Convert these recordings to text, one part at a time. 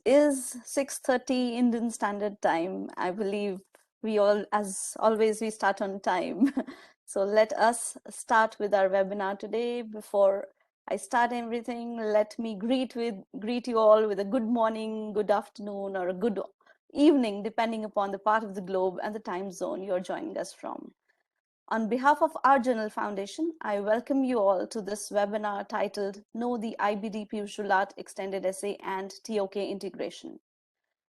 is 6:30 Indian Standard Time. I believe we all, as always, we start on time. So let us start with our webinar today. Before I start everything, let me greet you all with a good morning, good afternoon, or a good evening, depending upon the part of the globe and the time zone you're joining us from. On behalf of our Journal Foundation, I welcome you all to this webinar titled Know the IBDP Visual Art Extended Essay and TOK Integration.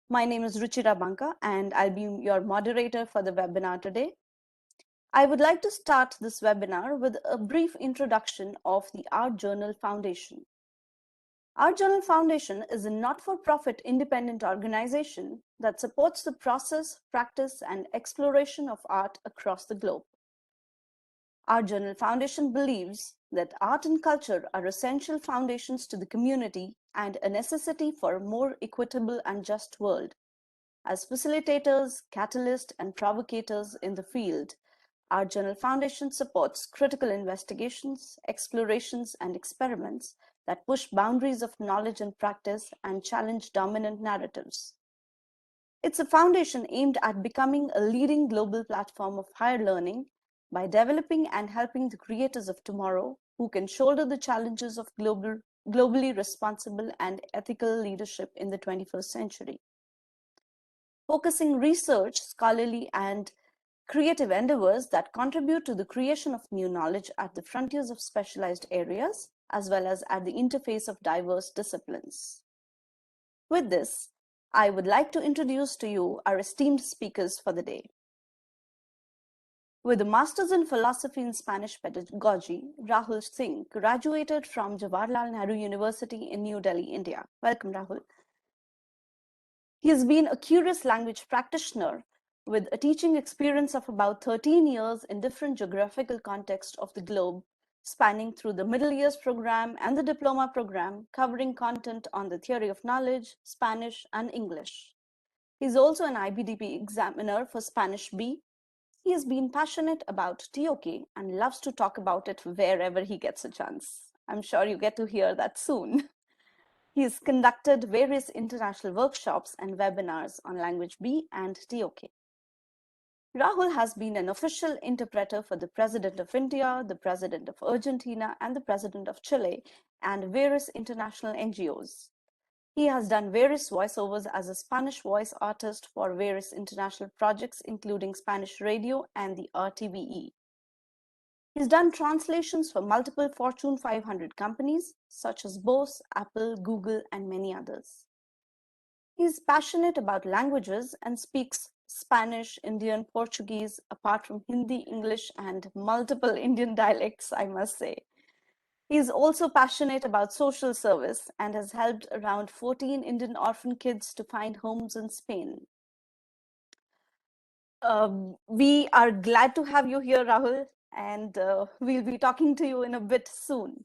My name is Ruchira Banka and I'll be your moderator for the webinar today. I would like to start this webinar with a brief introduction of the Art Journal Foundation. Art Journal Foundation is a not-for-profit independent organization that supports the process, practice, and exploration of art across the globe. Our Journal Foundation believes that art and culture are essential foundations to the community and a necessity for a more equitable and just world. As facilitators, catalysts, and provocators in the field, our Journal Foundation supports critical investigations, explorations, and experiments that push boundaries of knowledge and practice and challenge dominant narratives. It's a foundation aimed at becoming a leading global platform of higher learning by developing and helping the creators of tomorrow who can shoulder the challenges of globally responsible and ethical leadership in the 21st century. Focusing research, scholarly, and creative endeavors that contribute to the creation of new knowledge at the frontiers of specialized areas, as well as at the interface of diverse disciplines. With this, I would like to introduce to you our esteemed speakers for the day. With a Master's in Philosophy in Spanish Pedagogy, Rahul Singh graduated from Jawaharlal Nehru University in New Delhi, India. Welcome, Rahul. He has been a curious language practitioner with a teaching experience of about 13 years in different geographical contexts of the globe, spanning through the Middle Years program and the diploma program, covering content on the theory of knowledge, Spanish, and English. He is also an IBDP examiner for Spanish B. He has been passionate about TOK and loves to talk about it wherever he gets a chance. I'm sure you get to hear that soon. He has conducted various international workshops and webinars on Language B and TOK. Rahul has been an official interpreter for the President of India, the President of Argentina, and the President of Chile, and various international NGOs. He has done various voiceovers as a Spanish voice artist for various international projects, including Spanish radio and the RTVE. He's done translations for multiple Fortune 500 companies, such as Bose, Apple, Google, and many others. He's passionate about languages and speaks Spanish, Indian, Portuguese, apart from Hindi, English, and multiple Indian dialects, I must say. He is also passionate about social service and has helped around 14 Indian orphan kids to find homes in Spain. We are glad to have you here, Rahul, and we'll be talking to you in a bit soon.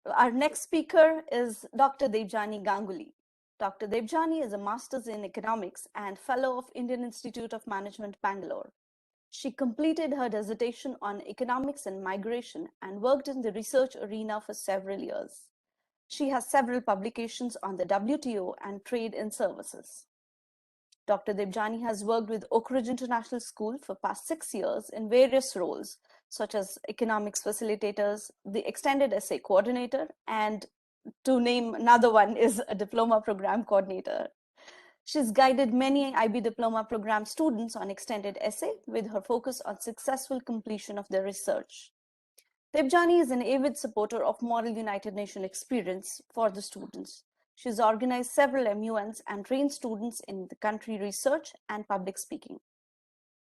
Our next speaker is Dr. Debjani Ganguly. Dr. Debjani is a Master's in Economics and Fellow of Indian Institute of Management, Bangalore. She completed her dissertation on economics and migration and worked in the research arena for several years. She has several publications on the WTO and trade in services. Dr. Debjani has worked with Oak Ridge International School for past 6 years in various roles, such as economics facilitators, the extended essay coordinator, and to name another one is a diploma program coordinator. She's guided many IB diploma program students on extended essay with her focus on successful completion of their research. Debjani is an avid supporter of Model United Nations experience for the students. She's organized several MUNs and trained students in the country research and public speaking.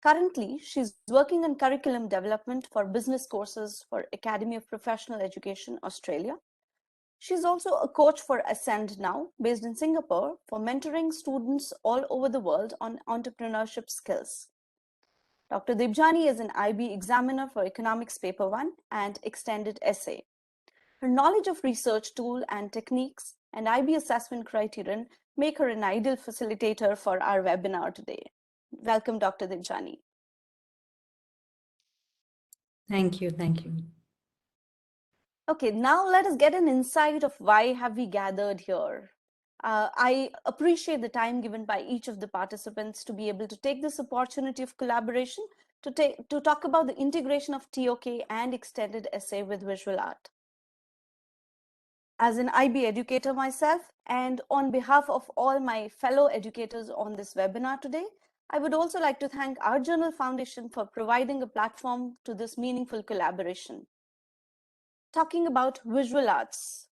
Currently, she's working on curriculum development for business courses for Academy of Professional Education, Australia. She's also a coach for Ascend Now, based in Singapore, for mentoring students all over the world on entrepreneurship skills. Dr. Debjani is an IB examiner for Economics Paper 1 and Extended Essay. Her knowledge of research tool and techniques and IB assessment criterion make her an ideal facilitator for our webinar today. Welcome, Dr. Debjani. Thank you. Thank you. Okay, now let us get an insight of why have we gathered here. I appreciate the time given by each of the participants to be able to take this opportunity of collaboration to talk about the integration of TOK and extended essay with visual art. As an IB educator myself, and on behalf of all my fellow educators on this webinar today, I would also like to thank our Journal Foundation for providing a platform to this meaningful collaboration. Talking about visual arts.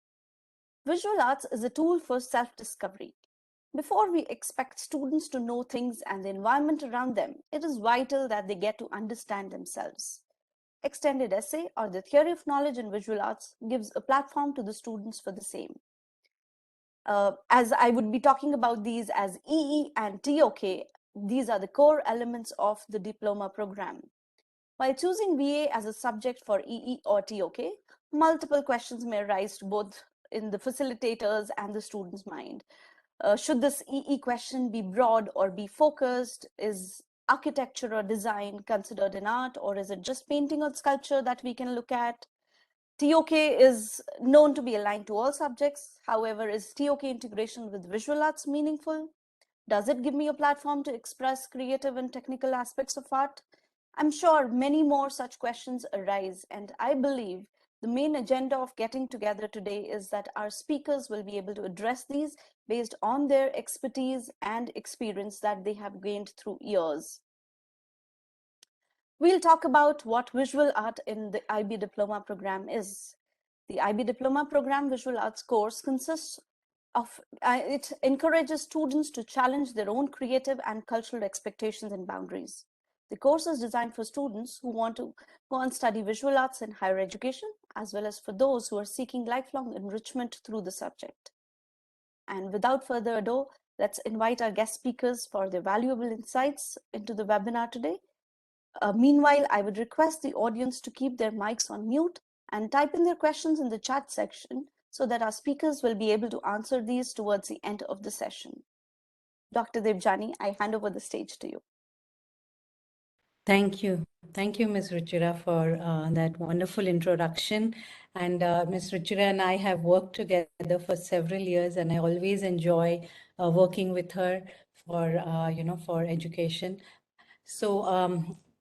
Visual arts is a tool for self-discovery. Before we expect students to know things and the environment around them, it is vital that they get to understand themselves. Extended essay, or the theory of knowledge in visual arts, gives a platform to the students for the same. As I would be talking about these as EE and TOK, these are the core elements of the diploma program. While choosing VA as a subject for EE or TOK, multiple questions may arise both in the facilitators and the student's mind. Should this EE question be broad or be focused? Is architecture or design considered an art, or is it just painting or sculpture that we can look at? TOK is known to be aligned to all subjects. However, is TOK integration with visual arts meaningful? Does it give me a platform to express creative and technical aspects of art? I'm sure many more such questions arise, and I believe the main agenda of getting together today is that our speakers will be able to address these based on their expertise and experience that they have gained through years. We'll talk about what visual art in the IB Diploma program is. The IB Diploma program Visual Arts course consists of, it encourages students to challenge their own creative and cultural expectations and boundaries. The course is designed for students who want to go and study visual arts in higher education, as well as for those who are seeking lifelong enrichment through the subject. And without further ado, let's invite our guest speakers for their valuable insights into the webinar today. Meanwhile, I would request the audience to keep their mics on mute and type in their questions in the chat section so that our speakers will be able to answer these towards the end of the session. Dr. Devjani, I hand over the stage to you. Thank you. Thank you, Ms. Ruchira, for that wonderful introduction. And Ms. Ruchira and I have worked together for several years, and I always enjoy working with her for, for education. So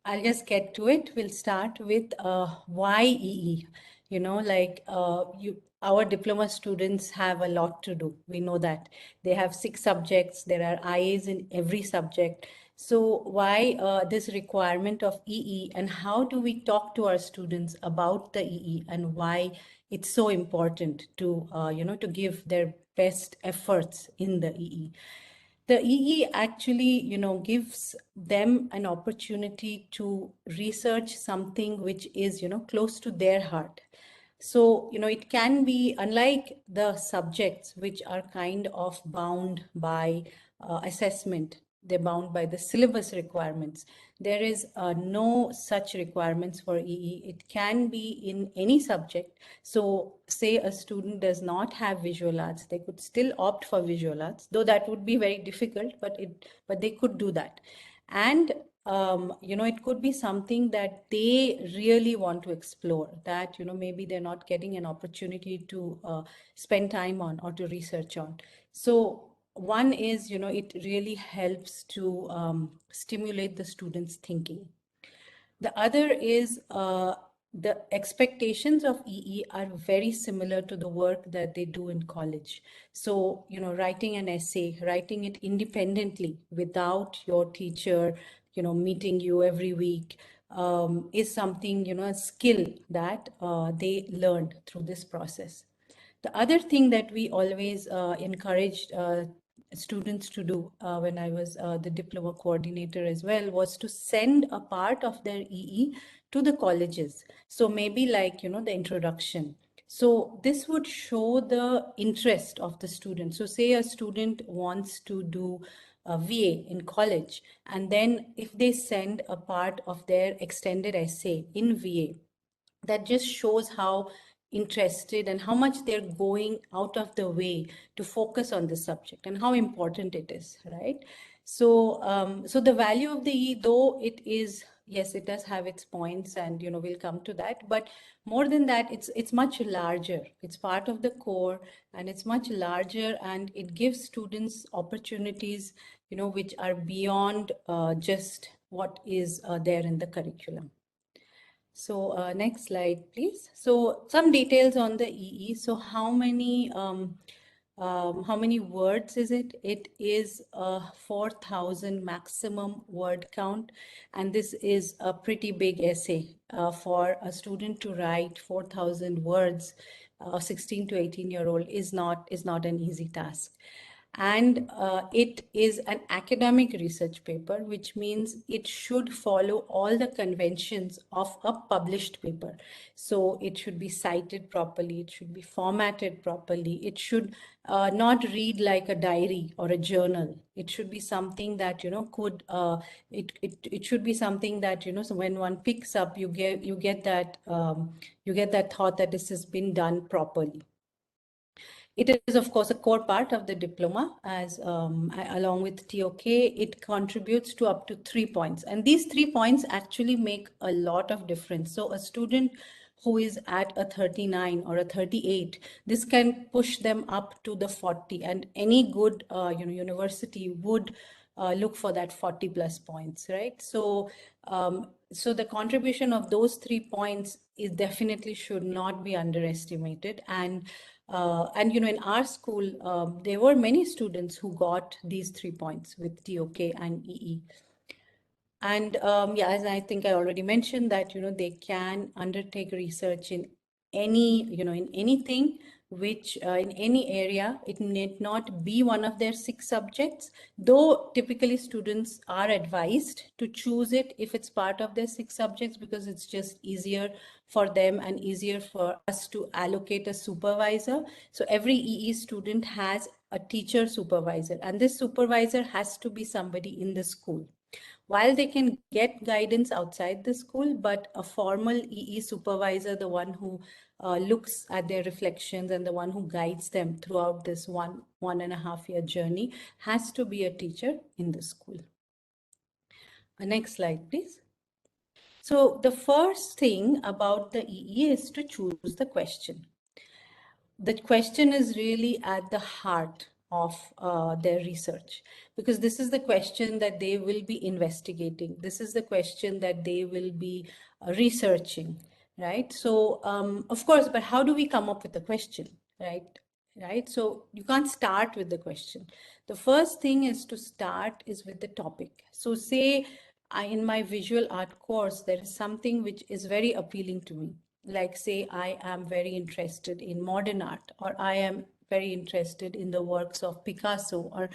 I'll just get to it. We'll start with why EE. Our diploma students have a lot to do. We know that. They have 6 subjects. There are IAs in every subject. So why this requirement of EE, and how do we talk to our students about the EE and why it's so important to, to give their best efforts in the EE? The EE actually, gives them an opportunity to research something which is, close to their heart. So, it can be unlike the subjects which are kind of bound by assessment. They're bound by the syllabus requirements. There is no such requirements for EE. It can be in any subject. So say a student does not have visual arts, they could still opt for visual arts, though that would be very difficult, but they could do that. And it could be something that they really want to explore, that, maybe they're not getting an opportunity to spend time on or to research on. So one is, it really helps to stimulate the students' thinking. The other is the expectations of EE are very similar to the work that they do in college. So, writing an essay, writing it independently without your teacher, meeting you every week is something, a skill that they learned through this process. The other thing that we always encouraged students to do when I was the diploma coordinator as well was to send a part of their EE to the colleges. So maybe like, the introduction. So this would show the interest of the student. So say a student wants to do a VA in college, and then if they send a part of their extended essay in VA, that just shows how interested and how much they're going out of the way to focus on this subject and how important it is, right? So so the value of the E, though it is, yes, it does have its points, and we'll come to that. But more than that, it's much larger. It's part of the core, and it's much larger, and it gives students opportunities, which are beyond just what is there in the curriculum. So next slide, please. So some details on the EE. So how many words is it? It is a 4,000 maximum word count, and this is a pretty big essay for a student to write 4,000 words. A 16 to 18-year-old is not an easy task. And it is an academic research paper, which means it should follow all the conventions of a published paper. So it should be cited properly, it should be formatted properly, it should not read like a diary or a journal. It should be something that it should be something that so when one picks up, you get that thought that this has been done properly. It is, of course, a core part of the diploma, as along with TOK, it contributes to up to 3 points. And these 3 points actually make a lot of difference. So a student who is at a 39 or a 38, this can push them up to the 40. And any good university would look for that 40 plus points, right? So the contribution of those 3 points is definitely should not be underestimated. And in our school, there were many students who got these 3 points with TOK and EE. And yeah, as I think I already mentioned that, they can undertake research in in anything which in any area. It need not be one of their 6 subjects, though typically students are advised to choose it if it's part of their 6 subjects, because it's just easier for them and easier for us to allocate a supervisor. So every EE student has a teacher supervisor, and this supervisor has to be somebody in the school. While they can get guidance outside the school, but a formal EE supervisor, the one who looks at their reflections and the one who guides them throughout this 1.5 year journey, has to be a teacher in the school. Next slide, please. So the first thing about the EE is to choose the question. The question is really at the heart of their research, because this is the question that they will be investigating. This is the question that they will be researching, right? So, of course, but how do we come up with the question, right? Right? So you can't start with the question. The first thing is to start is with the topic. So say in my visual art course, there is something which is very appealing to me. Like say, I am very interested in modern art, or I am very interested in the works of Picasso or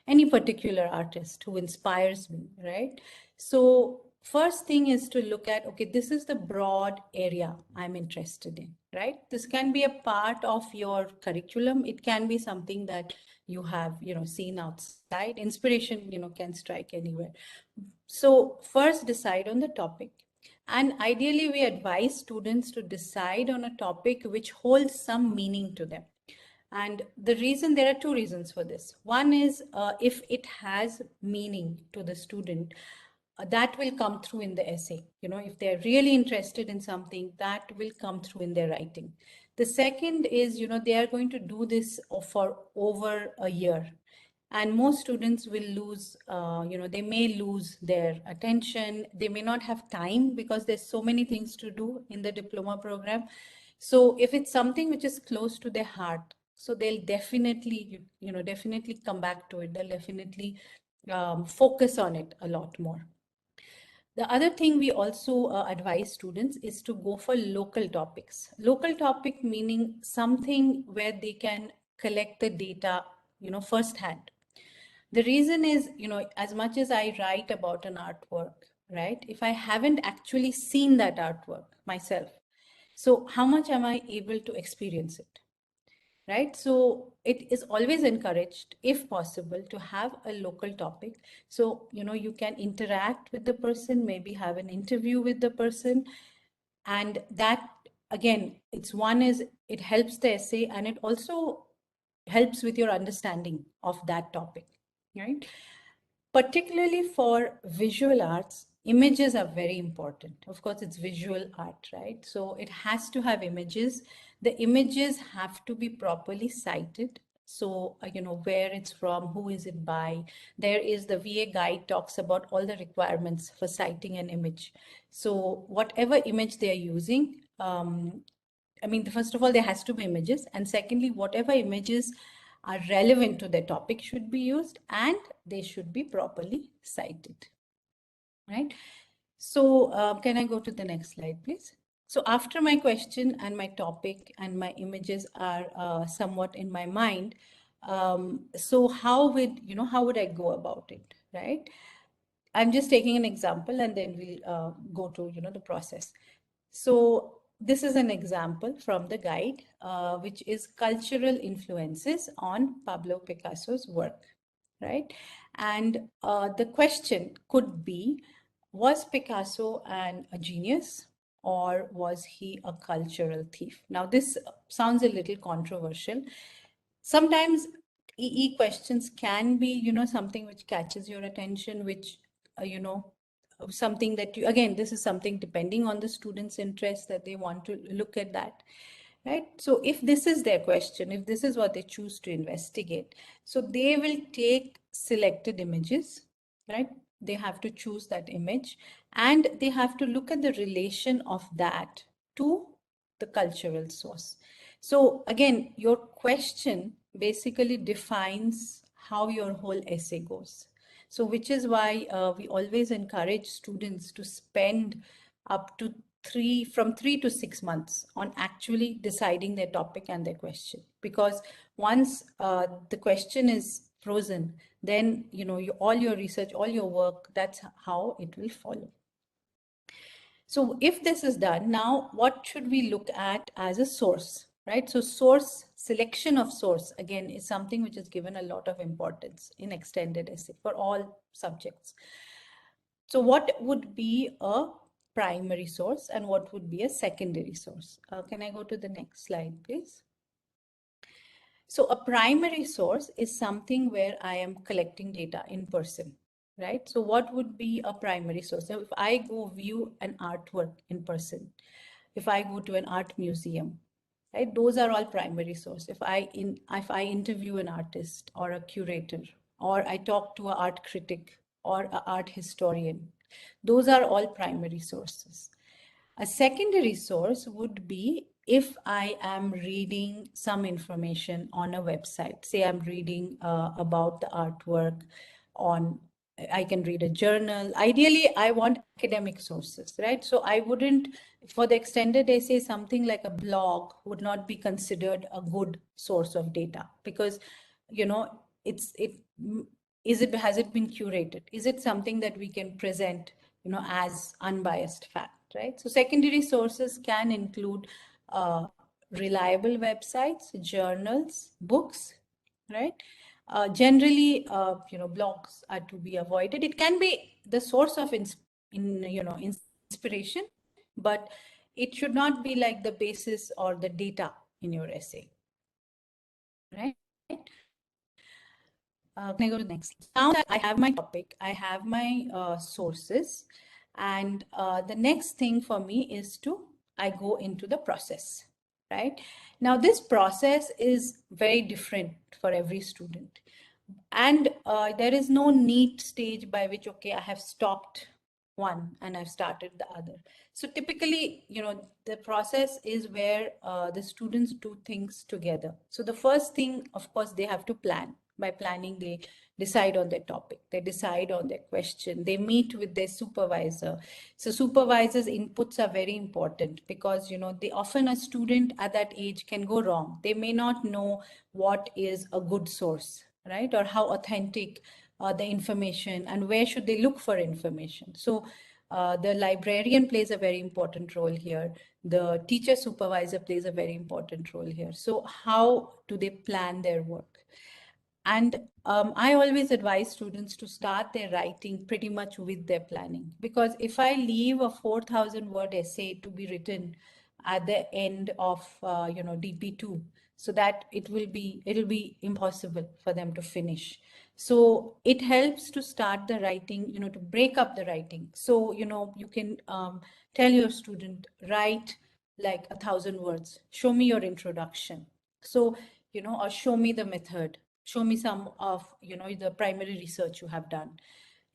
any particular artist who inspires me, right? So first thing is to look at, okay, this is the broad area I'm interested in, right? This can be a part of your curriculum. It can be something that you have, seen outside. Inspiration, can strike anywhere. So first decide on the topic. And ideally, we advise students to decide on a topic which holds some meaning to them. And there are two reasons for this. One is if it has meaning to the student, that will come through in the essay. If they're really interested in something, that will come through in their writing. The second is, they are going to do this for over a year. And most students will lose, they may lose their attention. They may not have time because there's so many things to do in the diploma program. So if it's something which is close to their heart, so they'll definitely, definitely come back to it. They'll definitely focus on it a lot more. The other thing we also advise students is to go for local topics. Local topic meaning something where they can collect the data, firsthand. The reason is, as much as I write about an artwork, right? If I haven't actually seen that artwork myself, so how much am I able to experience it? Right? So it is always encouraged, if possible, to have a local topic. So, you can interact with the person, maybe have an interview with the person. And that, again, it helps the essay, and it also helps with your understanding of that topic, right? Particularly for visual arts, images are very important. Of course, it's visual art, right? So it has to have images. The images have to be properly cited. So, where it's from, who is it by. There is the VA guide talks about all the requirements for citing an image. So, whatever image they are using, I mean, first of all, there has to be images, and secondly, whatever images are relevant to the topic should be used, and they should be properly cited, right? So, can I go to the next slide, please? So, after my question and my topic and my images are somewhat in my mind, so how would I go about it, right? I'm just taking an example, and then we'll go to the process. So this is an example from the guide, which is cultural influences on Pablo Picasso's work, right? And the question could be, was Picasso a genius, or was he a cultural thief? Now, this sounds a little controversial. Sometimes EE questions can be, something which catches your attention, which, something that you, again, this is something depending on the student's interest that they want to look at that, right? So if this is their question, if this is what they choose to investigate, so they will take selected images, right? They have to choose that image, and they have to look at the relation of that to the cultural source. So again, your question basically defines how your whole essay goes. So which is why we always encourage students to spend up to from 3 to 6 months on actually deciding their topic and their question. Because once the question is frozen, then all your research, all your work, that's how it will follow. So if this is done, now what should we look at as a source, right? So source, selection of source, again, is something which is given a lot of importance in extended essay for all subjects. So what would be a primary source and what would be a secondary source? Can I go to the next slide, please? So a primary source is something where I am collecting data in person, right? So what would be a primary source? So if I go view an artwork in person, if I go to an art museum, right? Those are all primary source. If I interview an artist or a curator, or I talk to an art critic or an art historian, those are all primary sources. A secondary source would be if I am reading some information on a website. Say I'm reading about the artwork on, I can read a journal. Ideally, I want academic sources, right? So I wouldn't, for the extended essay, something like a blog would not be considered a good source of data because, has it been curated? Is it something that we can present, as unbiased fact, right? So secondary sources can include reliable websites, journals, books, right? Generally, blogs are to be avoided. It can be the source of inspiration, but it should not be like the basis or the data in your essay, right? Can I go to the next slide? So now that I have my topic, I have my sources, and the next thing for me is I go into the process, right? Now this process is very different for every student. And there is no neat stage by which, okay, I have stopped one and I've started the other. So typically, the process is where the students do things together. So the first thing, of course, they have to plan. By planning, they decide on their topic, they decide on their question, they meet with their supervisor. So supervisors' inputs are very important because, they often a student at that age can go wrong. They may not know what is a good source, right? Or how authentic the information and where should they look for information. So the librarian plays a very important role here. The teacher supervisor plays a very important role here. So how do they plan their work? And I always advise students to start their writing pretty much with their planning. Because if I leave a 4,000 word essay to be written at the end of, DP2, so that it'll be impossible for them to finish. So it helps to start the writing, to break up the writing. So, you can tell your student, write like 1,000 words. Show me your introduction. So, or show me the method. Show me some of, the primary research you have done.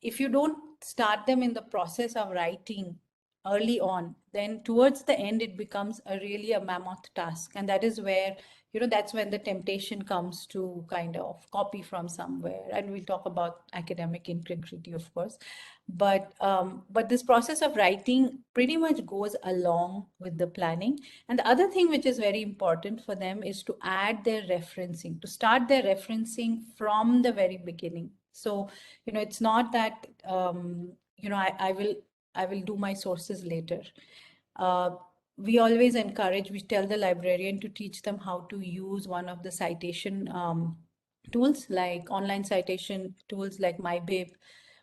If you don't start them in the process of writing early on, then towards the end it becomes a mammoth task. And that is where, that's when the temptation comes to kind of copy from somewhere. And we'll talk about academic integrity, of course. But this process of writing pretty much goes along with the planning. And the other thing which is very important for them is to add their referencing, to start their referencing from the very beginning. So, it's not that I will do my sources later. Uh, we tell the librarian to teach them how to use one of the citation tools, like online citation tools like MyBabe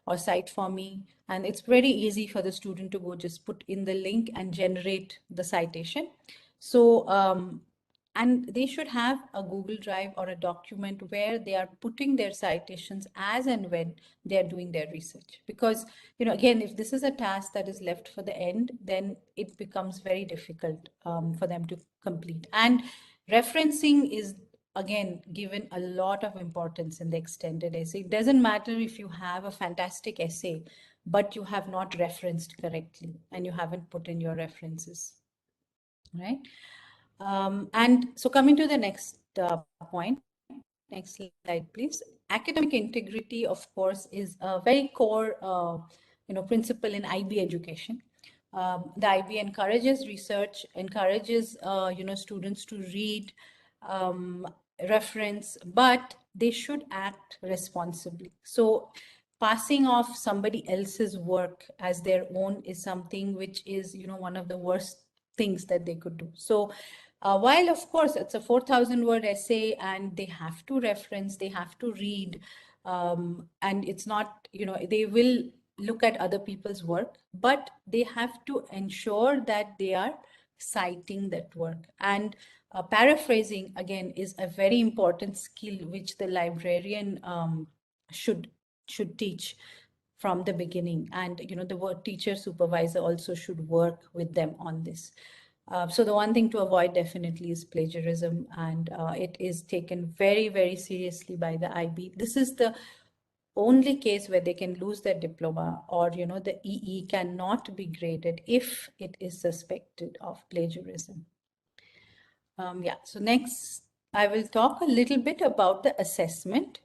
or Cite for Me. And it's very easy for the student to go just put in the link and generate the citation. So, and they should have a Google Drive or a document where they are putting their citations as and when they are doing their research. Because, again, if this is a task that is left for the end, then it becomes very difficult for them to complete. And referencing is, again, given a lot of importance in the extended essay. It doesn't matter if you have a fantastic essay, but you have not referenced correctly and you haven't put in your references, right? And so coming to the next point, next slide, please. Academic integrity, of course, is a very core, principle in IB education. The IB encourages research, encourages, students to read, um, reference, but they should act responsibly. So passing off somebody else's work as their own is something which is, one of the worst things that they could do. So while of course it's a 4,000 word essay and they have to reference, they have to read, and it's not, they will look at other people's work, but they have to ensure that they are citing that work. And paraphrasing, again, is a very important skill which the librarian should should teach from the beginning. And the word teacher supervisor also should work with them on this. So the one thing to avoid definitely is plagiarism, and it is taken very, very seriously by the IB. This is the only case where they can lose their diploma, or the EE cannot be graded if it is suspected of plagiarism. Yeah, so next I will talk a little bit about the assessment.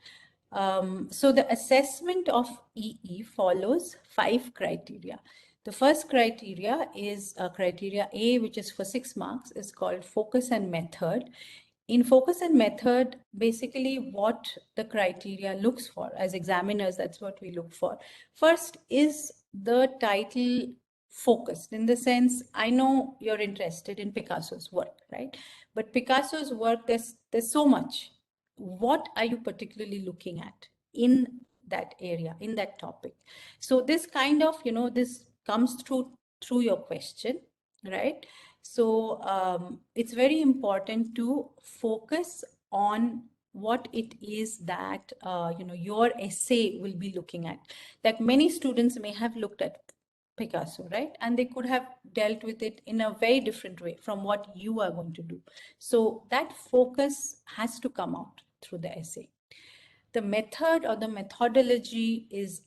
So the assessment of EE follows 5 criteria. The first criteria is criteria A, which is for 6 marks, is called focus and method. In focus and method, basically what the criteria looks for as examiners, that's what we look for. First, is the title focused, in the sense, I know you're interested in Picasso's work, right? But Picasso's work, there's so much. What are you particularly looking at in that area, in that topic? So this kind of, this comes through your question, right? So it's very important to focus on what it is that your essay will be looking at. Like many students may have looked at Picasso, right? And they could have dealt with it in a very different way from what you are going to do. So that focus has to come out through the essay. The method or the methodology is,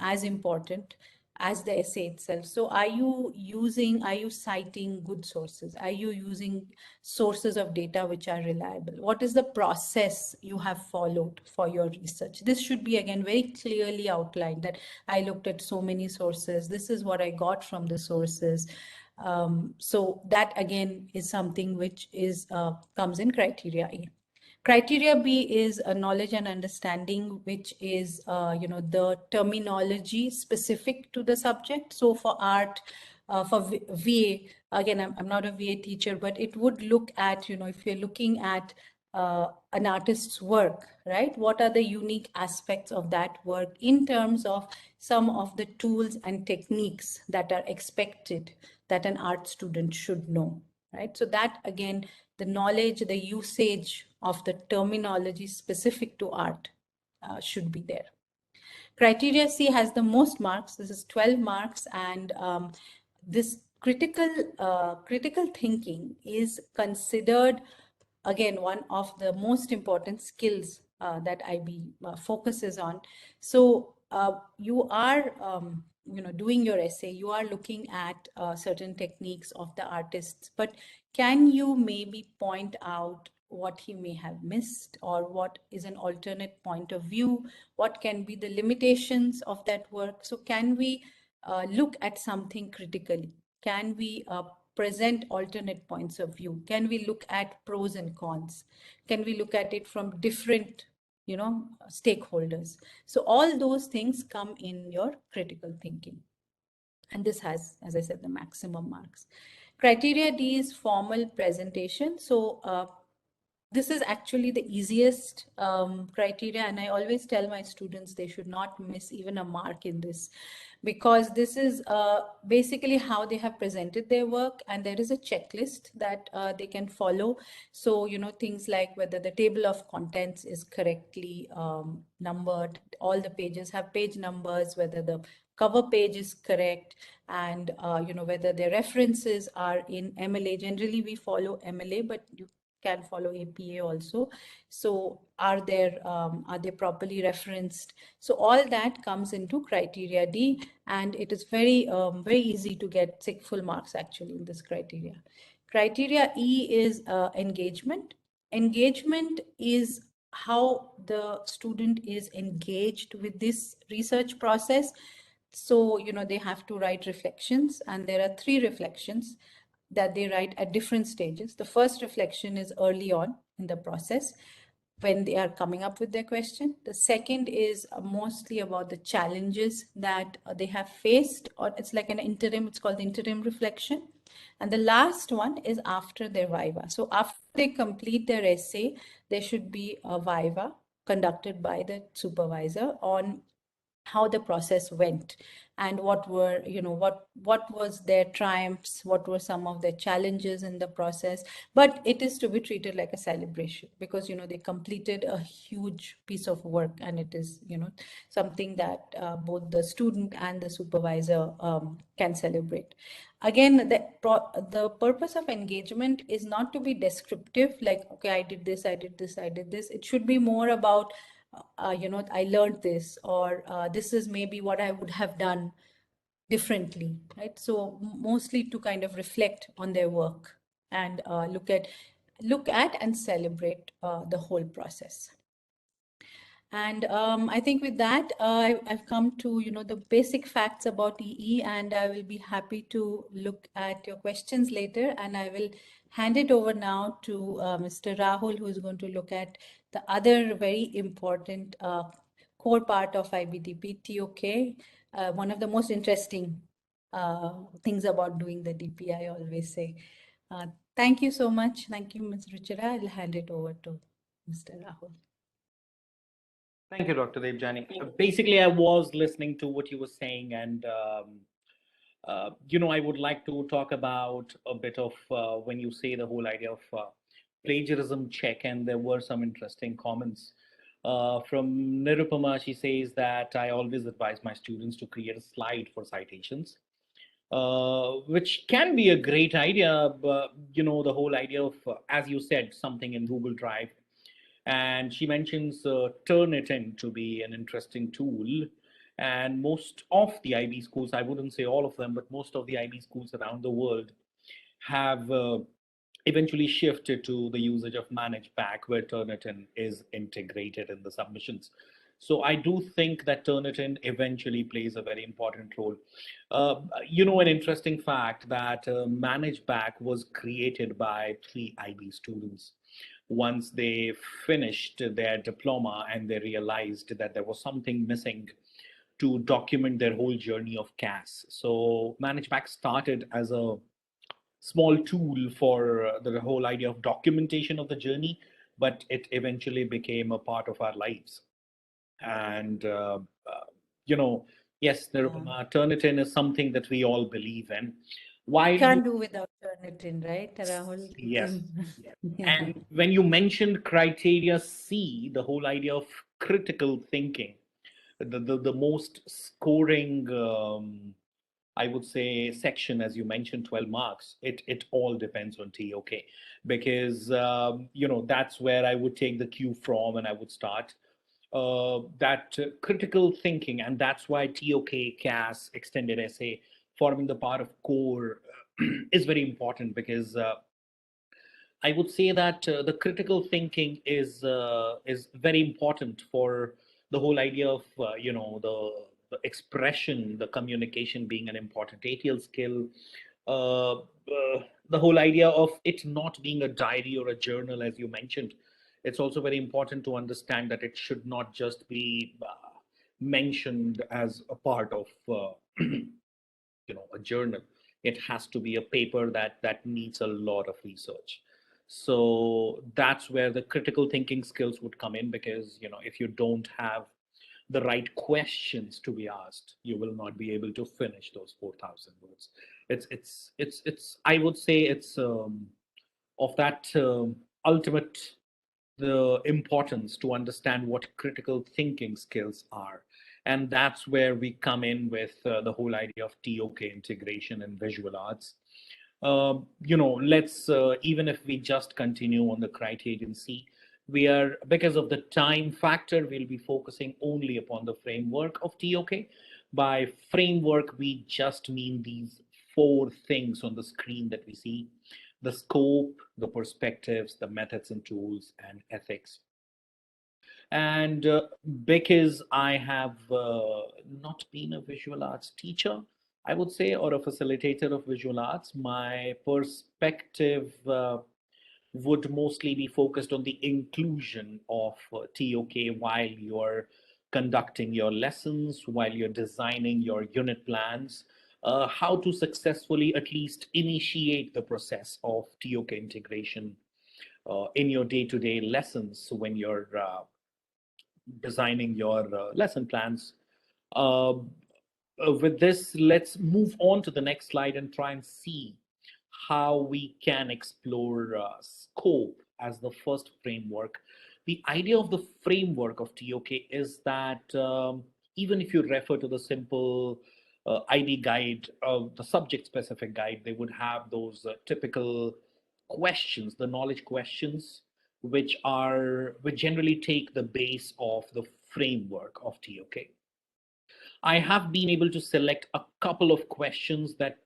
as important as the essay itself. So are you citing good sources? Are you using sources of data which are reliable? What is the process you have followed for your research? This should be, again, very clearly outlined, that I looked at so many sources, this is what I got from the sources. So that, again, is something which is comes in criteria A. Criteria B is a knowledge and understanding, which is, the terminology specific to the subject. So for art, for VA, again, I'm not a VA teacher, but it would look at, if you're looking at an artist's work, right? What are the unique aspects of that work in terms of some of the tools and techniques that are expected that an art student should know, right? So that, again, the knowledge, the usage of the terminology specific to art should be there. Criteria C has the most marks. This is 12 marks, and this critical thinking is considered, again, one of the most important skills that IB focuses on. So you are doing your essay, you are looking at certain techniques of the artists, but can you maybe point out what he may have missed, or what is an alternate point of view, what can be the limitations of that work? So can we look at something critically? Can we present alternate points of view? Can we look at pros and cons? Can we look at it from different, stakeholders? So all those things come in your critical thinking. And this has, as I said, the maximum marks. Criteria D is formal presentation. So this is actually the easiest criteria, and I always tell my students they should not miss even a mark in this, because this is basically how they have presented their work, and there is a checklist that they can follow. So things like whether the table of contents is correctly numbered, all the pages have page numbers, whether the cover page is correct, and whether their references are in MLA. Generally we follow MLA, but you can follow APA also. So are they properly referenced? So all that comes into criteria D, and it is very easy to get full marks actually in this criteria. Criteria E is engagement. Engagement is how the student is engaged with this research process. So they have to write reflections, and there are 3 reflections that they write at different stages. The first reflection is early on in the process when they are coming up with their question. The second is mostly about the challenges that they have faced, or it's like an interim, it's called the interim reflection. And the last one is after their viva. So after they complete their essay, there should be a viva conducted by the supervisor on how the process went, and what were what was their triumphs, what were some of their challenges in the process. But it is to be treated like a celebration, because they completed a huge piece of work, and it is something that both the student and the supervisor can celebrate. Again, the purpose of engagement is not to be descriptive, like, okay, I did this, I did this, I did this. It should be more about I learned this, or this is maybe what I would have done differently, right? So mostly to kind of reflect on their work, and look at and celebrate the whole process. And I think with that, I've come to, the basic facts about EE, and I will be happy to look at your questions later. And I will hand it over now to Mr. Rahul, who is going to look at the other very important core part of IBDP, TOK, one of the most interesting things about doing the DP, I always say. Thank you so much. Thank you, Ms. Ruchira. I'll hand it over to Mr. Rahul. Thank you, Dr. Devjani. Basically, I was listening to what you were saying, and I would like to talk about a bit of when you say the whole idea of plagiarism check, and there were some interesting comments. From Nirupama, she says that I always advise my students to create a slide for citations, which can be a great idea. But the whole idea of, as you said, something in Google Drive, and she mentions Turnitin to be an interesting tool. And most of the IB schools, I wouldn't say all of them, but most of the IB schools around the world have eventually shifted to the usage of ManageBack, where Turnitin is integrated in the submissions. So I do think that Turnitin eventually plays a very important role. An interesting fact that ManageBack was created by 3 IB students once they finished their diploma, and they realized that there was something missing to document their whole journey of CAS. So ManageBack started as a small tool for the whole idea of documentation of the journey, but it eventually became a part of our lives. And, yes, Nirupama, Turnitin is something that we all believe in. Why Can't do without Turnitin, right, Rahul? Yes. Yeah. And when you mentioned criteria C, the whole idea of critical thinking, the most scoring, I would say, section, as you mentioned, 12 marks, it all depends on TOK, because, that's where I would take the cue from, and I would start that critical thinking. And that's why TOK, CAS, extended essay, forming the part of core is very important, because I would say that the critical thinking is very important for the whole idea of the expression, the communication being an important ATL skill. The whole idea of it not being a diary or a journal, as you mentioned, it's also very important to understand that it should not just be mentioned as a part of a journal. It has to be a paper that needs a lot of research. So that's where the critical thinking skills would come in, because if you don't have the right questions to be asked, you will not be able to finish those 4,000 words. It's I would say it's of that ultimate the importance to understand what critical thinking skills are. And that's where we come in with the whole idea of TOK integration and visual arts. Let's, even if we just continue on the criterion C, we are, because of the time factor, we'll be focusing only upon the framework of TOK. By framework, we just mean these four things on the screen that we see: the scope, the perspectives, the methods and tools, and ethics. And because I have not been a visual arts teacher, I would say, or a facilitator of visual arts, my perspective would mostly be focused on the inclusion of TOK while you're conducting your lessons, while you're designing your unit plans, how to successfully at least initiate the process of TOK integration in your day-to-day lessons when you're designing your lesson plans. Uh, with this, let's move on to the next slide and try and see how we can explore scope as the first framework. The idea of the framework of TOK is that even if you refer to the simple IB guide, the subject specific guide, they would have those typical questions, the knowledge questions, which generally take the base of the framework of TOK. I have been able to select a couple of questions that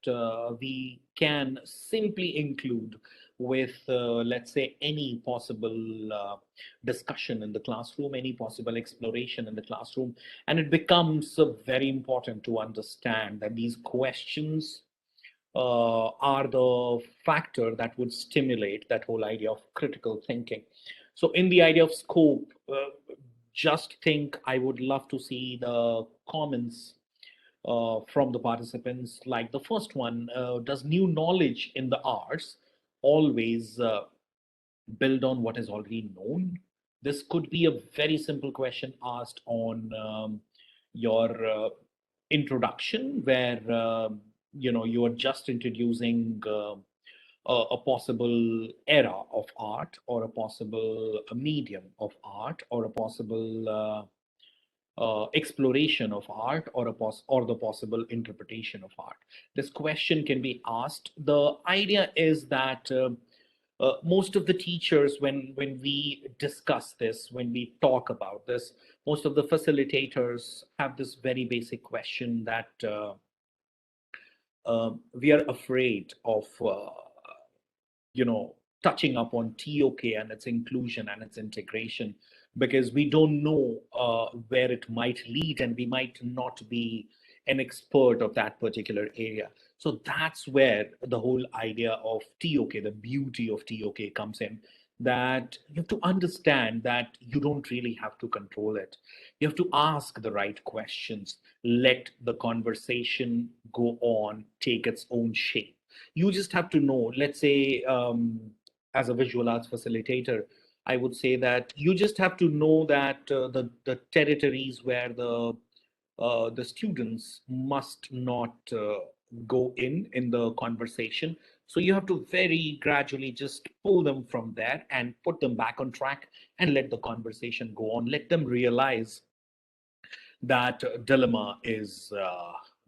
we can simply include with, let's say, any possible discussion in the classroom, any possible exploration in the classroom. And it becomes very important to understand that these questions are the factor that would stimulate that whole idea of critical thinking. So, in the idea of scope, just think, I would love to see the comments from the participants. Like the first one, does new knowledge in the arts always build on what is already known? This could be a very simple question asked on your introduction, where you are just introducing a possible era of art, or a possible medium of art, or a possible exploration of art, or or the possible interpretation of art. This question can be asked. The idea is that most of the teachers, when we discuss this, when we talk about this, most of the facilitators have this very basic question that we are afraid of touching up on TOK and its inclusion and its integration, because we don't know where it might lead, and we might not be an expert of that particular area. So that's where the whole idea of TOK, the beauty of TOK, comes in. That you have to understand that you don't really have to control it. You have to ask the right questions, let the conversation go on, take its own shape. You just have to know, let's say, as a visual arts facilitator, I would say that you just have to know that the territories where the students must not go in the conversation. So you have to very gradually just pull them from there and put them back on track and let the conversation go on. Let them realize that dilemma is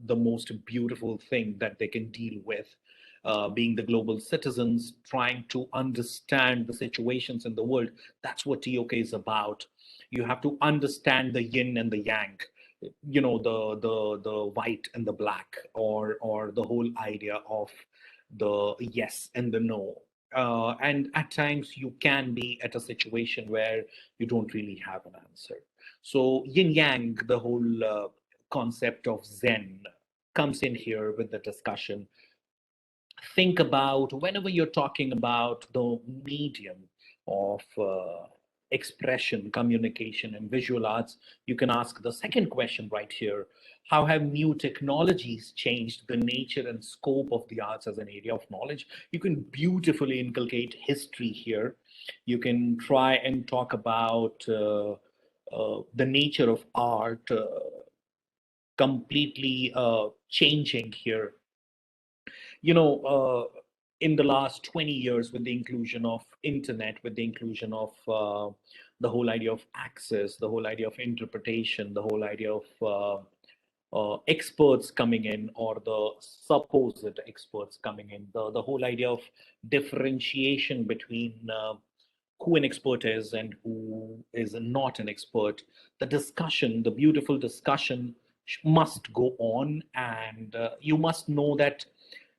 the most beautiful thing that they can deal with. Being the global citizens, trying to understand the situations in the world. That's what TOK is about. You have to understand the yin and the yang, the white and the black, or the whole idea of the yes and the no. And at times you can be at a situation where you don't really have an answer. So yin yang, the whole concept of Zen comes in here with the discussion. Think about whenever you're talking about the medium of expression, communication, and visual arts, you can ask the second question right here. How have new technologies changed the nature and scope of the arts as an area of knowledge? You can beautifully inculcate history here. You can try and talk about the nature of art completely changing here. In the last 20 years, with the inclusion of internet, with the inclusion of the whole idea of access, the whole idea of interpretation, the whole idea of experts coming in, or the supposed experts coming in, the whole idea of differentiation between who an expert is and who is not an expert. The discussion, the beautiful discussion, must go on, and you must know that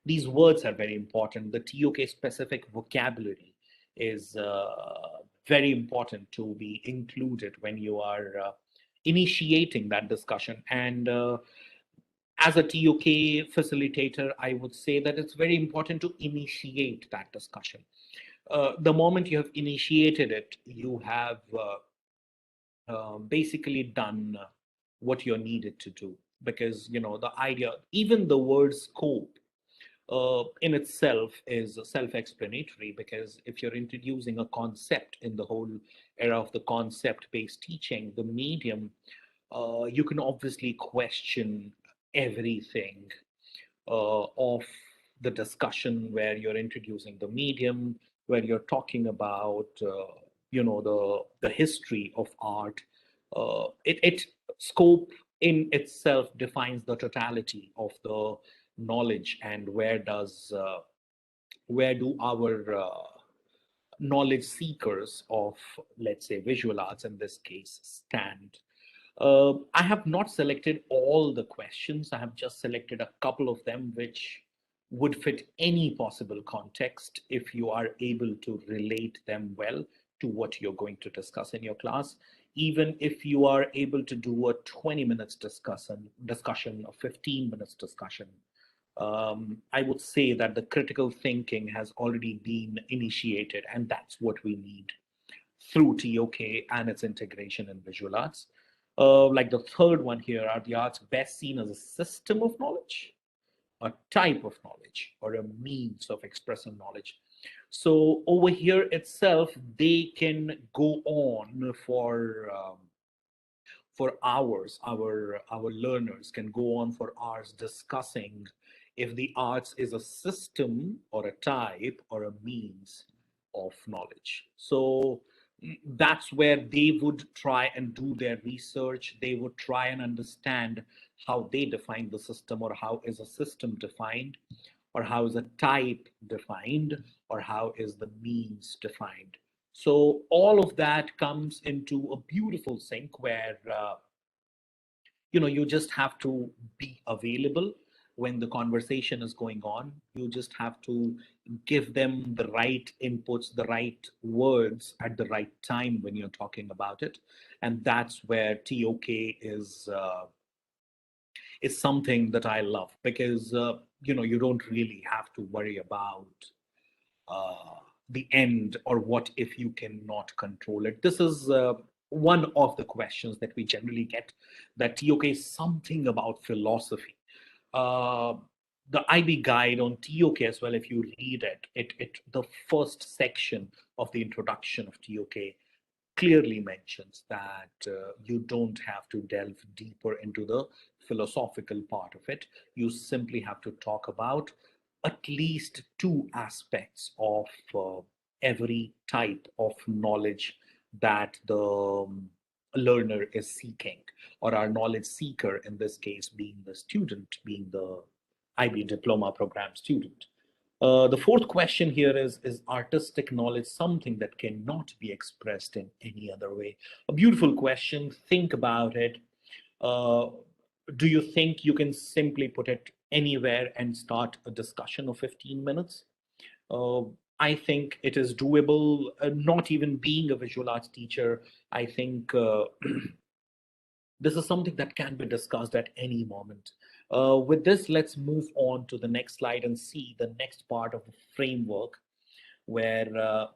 these words are very important. The TOK specific vocabulary is very important to be included when you are initiating that discussion. And as a TOK facilitator, I would say that it's very important to initiate that discussion. The moment you have initiated it, you have basically done what you're needed to do. Because, the idea, even the word scope, in itself is self-explanatory, because if you're introducing a concept in the whole era of the concept-based teaching, the medium, you can obviously question everything of the discussion where you're introducing the medium, where you're talking about the history of art. It scope in itself defines the totality of the knowledge, and where do our knowledge seekers of, let's say, visual arts in this case stand. I have not selected all the questions. I have just selected a couple of them which would fit any possible context if you are able to relate them well to what you're going to discuss in your class. Even if you are able to do a 20 minutes discussion, a 15 minutes discussion, I would say that the critical thinking has already been initiated, and that's what we need through TOK and its integration in visual arts. Like the third one here, are the arts best seen as a system of knowledge, a type of knowledge, or a means of expressing knowledge? So over here itself, they can go on for hours. Our learners can go on for hours discussing if the arts is a system or a type or a means of knowledge. So that's where they would try and do their research. They would try and understand how they define the system, or how is a system defined, or how is a type defined, or how is the means defined. So all of that comes into a beautiful sync where you just have to be available when the conversation is going on. You just have to give them the right inputs, the right words at the right time when you're talking about it. And that's where TOK is something that I love, because you don't really have to worry about uh, the end, or what if you cannot control it. This is one of the questions that we generally get, that TOK is something about philosophy. Uh, the IB guide on TOK as well, if you read it the first section of the introduction of TOK clearly mentions that you don't have to delve deeper into the philosophical part of it. You simply have to talk about at least two aspects of every type of knowledge that the learner is seeking, or our knowledge seeker, in this case being the student, being the IB diploma program student. The fourth question here is artistic knowledge something that cannot be expressed in any other way? A beautiful question. Think about it. Uh, do you think you can simply put it anywhere and start a discussion of 15 minutes? Uh, I think it is doable. Not even being a visual arts teacher, I think this is something that can be discussed at any moment. With this, let's move on to the next slide and see the next part of the framework where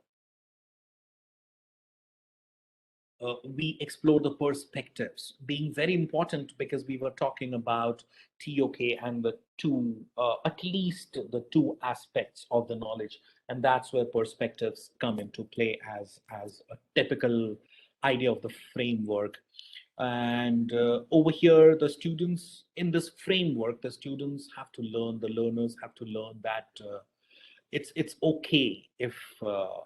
we explore the perspectives, being very important because we were talking about TOK and the two, at least the two aspects of the knowledge, and that's where perspectives come into play as a typical idea of the framework. And over here, the students in this framework, the students have to learn, the learners have to learn that it's okay if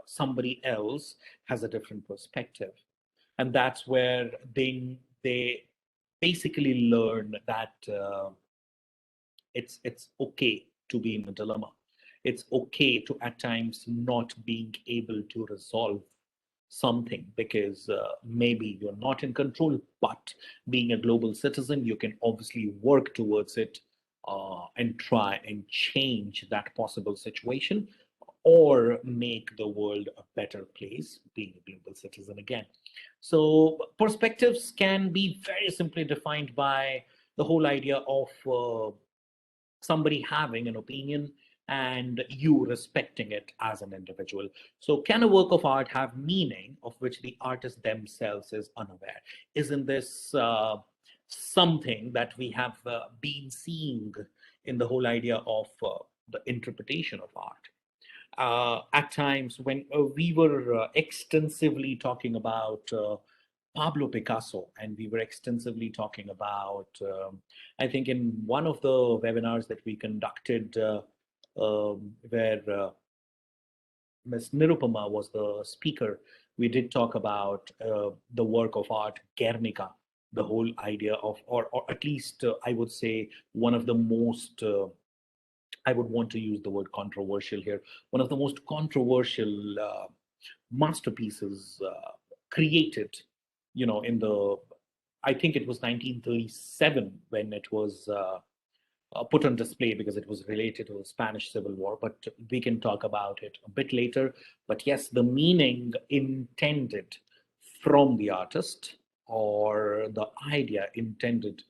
somebody else has a different perspective, and that's where they basically learn that it's okay to be in a dilemma. It's okay to at times not being able to resolve something because maybe you're not in control, but being a global citizen, you can obviously work towards it and try and change that possible situation or make the world a better place, being a global citizen again. So, perspectives can be very simply defined by the whole idea of somebody having an opinion and you respecting it as an individual. So, can a work of art have meaning of which the artist themselves is unaware? Isn't this something that we have been seeing in the whole idea of the interpretation of art? At times when we were extensively talking about Pablo Picasso, and we were extensively talking about, I think, in one of the webinars that we conducted, where Ms. Nirupama was the speaker, we did talk about the work of art Guernica, the whole idea of, or at least I would say, one of the most I would want to use the word controversial here. One of the most controversial masterpieces created, in the, I think it was 1937 when it was put on display because it was related to the Spanish Civil War, but we can talk about it a bit later. But yes, the meaning intended from the artist, or the idea intended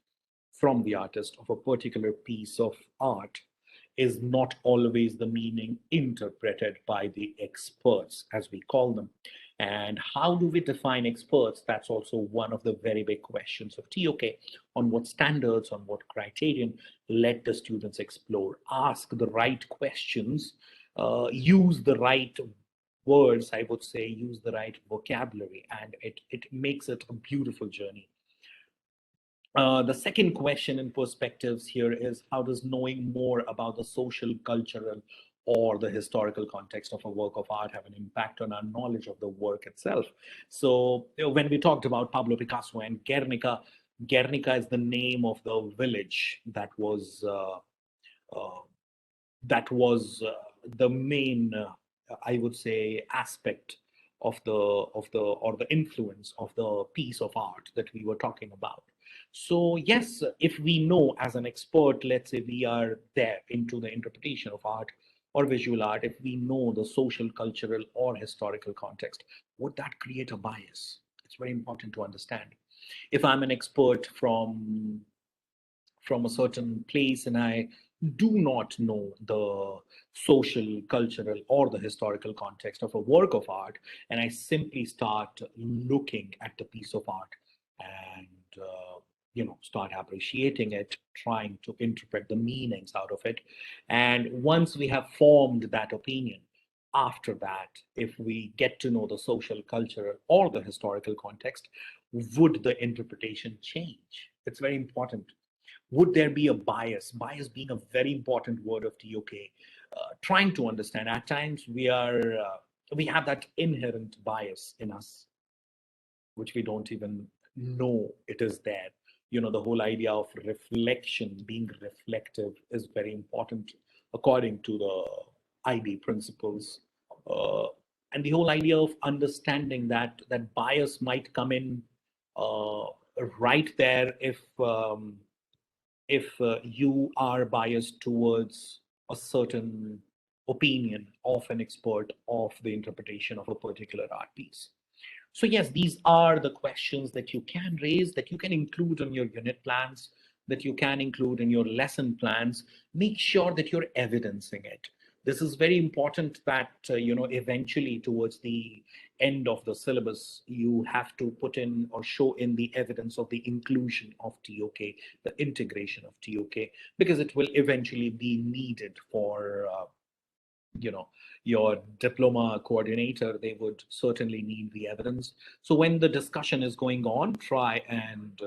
from the artist of a particular piece of art, is not always the meaning interpreted by the experts, as we call them. And how do we define experts? That's also one of the very big questions of TOK. On what standards, on what criterion? Let the students explore, ask the right questions, use the right words, I would say, use the right vocabulary, and it makes it a beautiful journey. The second question in perspectives here is, how does knowing more about the social, cultural, or the historical context of a work of art have an impact on our knowledge of the work itself? So, when we talked about Pablo Picasso and Guernica, Guernica is the name of the village uh, that was the main, I would say, aspect of the influence of the piece of art that we were talking about. So yes, if we know as an expert, let's say we are there into the interpretation of art or visual art, if we know the social, cultural, or historical context, would that create a bias? It's very important to understand. If I'm an expert from a certain place and I do not know the social, cultural, or the historical context of a work of art, and I simply start looking at the piece of art and start appreciating it, trying to interpret the meanings out of it. And once we have formed that opinion, after that, if we get to know the social, cultural, or the historical context, would the interpretation change? It's very important. Would there be a bias? Bias being a very important word of TOK. Trying to understand. At times we have that inherent bias in us, which we don't even know it is there. The whole idea of reflection, being reflective, is very important according to the IB principles. Uh, and the whole idea of understanding that bias might come in uh, right there if you are biased towards a certain opinion of an expert of the interpretation of a particular art piece. So yes, these are the questions that you can raise, that you can include on your unit plans, that you can include in your lesson plans. Make sure that you're evidencing it. This is very important that, eventually towards the end of the syllabus, you have to put in or show in the evidence of the inclusion of TOK, the integration of TOK, because it will eventually be needed for you know your diploma coordinator. They would certainly need the evidence. So when the discussion is going on, try and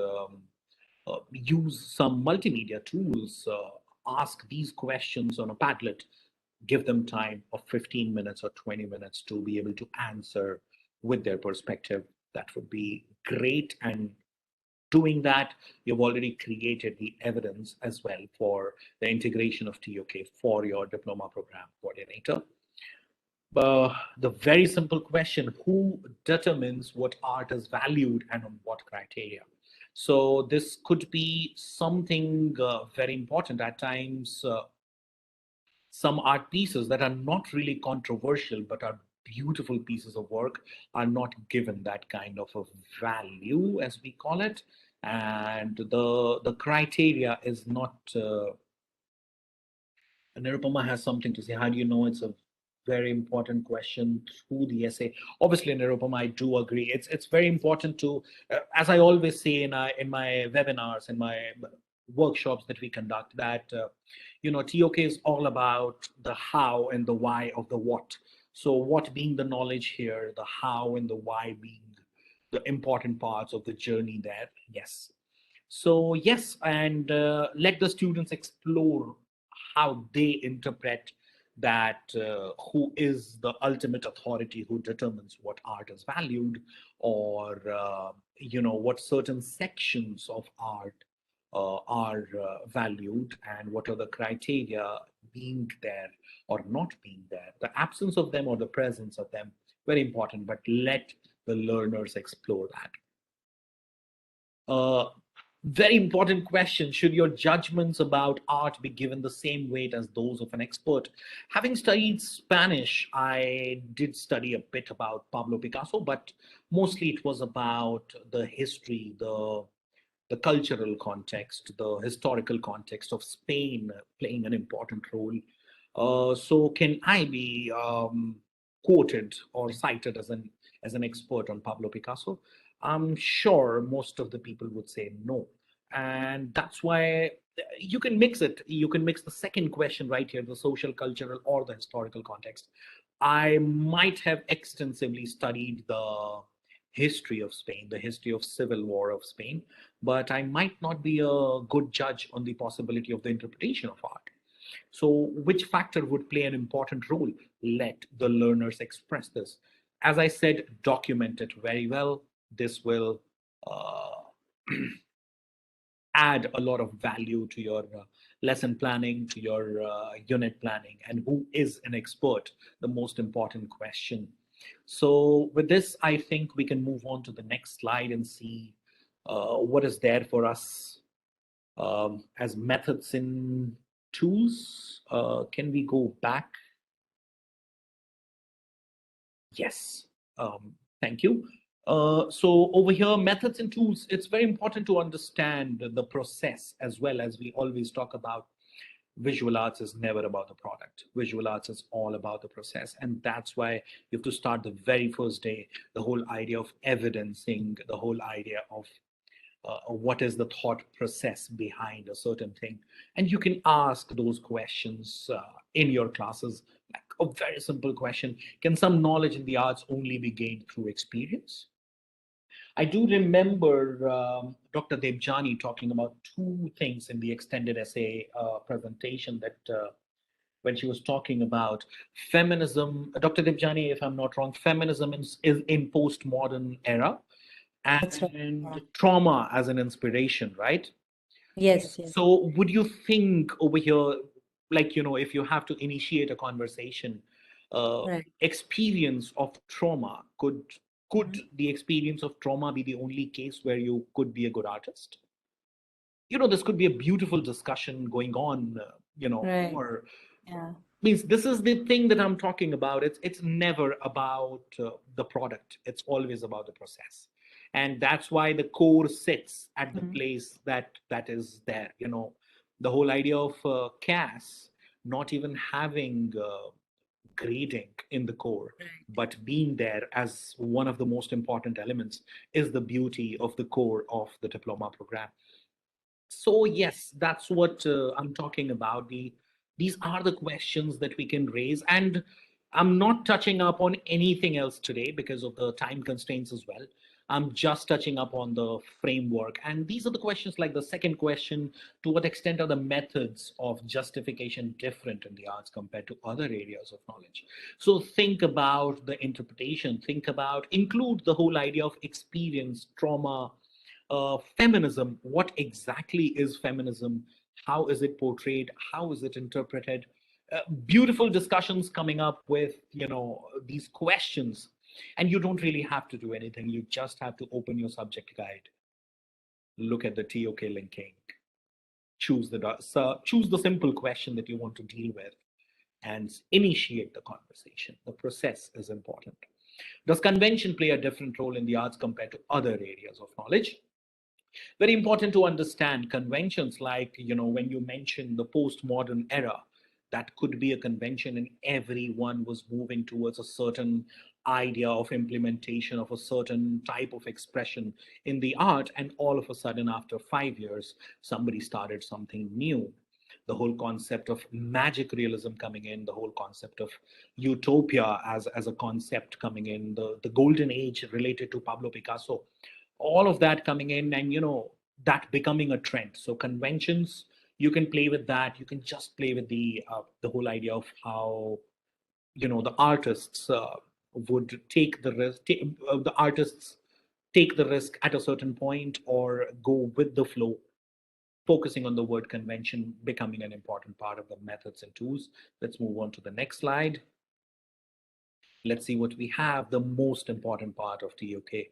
use some multimedia tools. Ask these questions on a Padlet. Give them time of 15 minutes or 20 minutes to be able to answer with their perspective. That would be great. And doing that, you've already created the evidence as well for the integration of TOK for your diploma program coordinator. The very simple question: who determines what art is valued and on what criteria? So this could be something very important. At times, some art pieces that are not really controversial but are beautiful pieces of work are not given that kind of a value, as we call it, and the criteria is not. Nirupama has something to say. How do you know? It's a very important question through the essay. Obviously, Nirupama, I do agree. It's very important to, as I always say in my webinars, in my workshops that we conduct, that TOK is all about the how and the why of the what. So what being the knowledge here, the how and the why being the important parts of the journey there. Yes. So yes, and let the students explore how they interpret that, who is the ultimate authority who determines what art is valued, or what certain sections of art are valued, and what are the criteria being there or not being there. The absence of them or the presence of them, very important, but let the learners explore that. Very important question: should your judgments about art be given the same weight as those of an expert? Having studied Spanish, I did study a bit about Pablo Picasso, but mostly it was about the history, the cultural context, the historical context of Spain playing an important role. So can I be quoted or cited as an expert on Pablo Picasso? I'm sure most of the people would say no. And that's why you can mix it. You can mix the second question right here, the social, cultural, or the historical context. I might have extensively studied the history of Spain, the history of civil war of Spain, but I might not be a good judge on the possibility of the interpretation of art. So which factor would play an important role? Let the learners express this. As I said, document it very well. This will uh, add a lot of value to your lesson planning, to your unit planning, and who is an expert, the most important question. So with this, I think we can move on to the next slide and see what is there for us as methods in tools. Can we go back? Yes. Thank you. So over here, methods and tools, it's very important to understand the process as well. As we always talk about, visual arts is never about the product. Visual arts is all about the process. And that's why you have to start the very first day, the whole idea of evidencing, the whole idea of what is the thought process behind a certain thing. And you can ask those questions in your classes. Like a very simple question: can some knowledge in the arts only be gained through experience? I do remember Dr. Debjani talking about two things in the extended essay presentation that when she was talking about feminism, Dr. Debjani, if I'm not wrong, feminism is in postmodern era That's right. and trauma as an inspiration, right? Yes, yes. So would you think over here, like, if you have to initiate a conversation, Right. experience of trauma, could Mhm. the experience of trauma be the only case where you could be a good artist? This could be a beautiful discussion going on, Right. or Yeah. means this is the thing that I'm talking about. It's never about the product. It's always about the process, and that's why the core sits at the Mhm. place that is there. The whole idea of CAS not even having grading in the core, Right. but being there as one of the most important elements is the beauty of the core of the diploma program. So yes, that's what I'm talking about. These are the questions that we can raise, and I'm not touching up on anything else today because of the time constraints as well. I'm just touching up on the framework, and these are the questions. Like the second question: to what extent are the methods of justification different in the arts compared to other areas of knowledge? So think about the interpretation. Think about include the whole idea of experience, trauma, feminism. What exactly is feminism? How is it portrayed? How is it interpreted? Beautiful discussions coming up with these questions, and you don't really have to do anything. You just have to open your subject guide, look at the TOK linking, choose the simple question that you want to deal with, and initiate the conversation. The process is important. Does convention play a different role in the arts compared to other areas of knowledge? Very important to understand conventions, like when you mention the postmodern era, that could be a convention and everyone was moving towards a certain idea of implementation of a certain type of expression in the art, and all of a sudden after 5 years somebody started something new. The whole concept of magic realism coming in, the whole concept of utopia as a concept coming in, the golden age related to Pablo Picasso, all of that coming in, and that becoming a trend. So conventions, you can play with that. You can just play with the whole idea of how the artists would take the risk. The artists take the risk at a certain point or go with the flow. Focusing on the word convention becoming an important part of the methods and tools. Let's move on to the next slide. Let's see what we have. The most important part of TOK,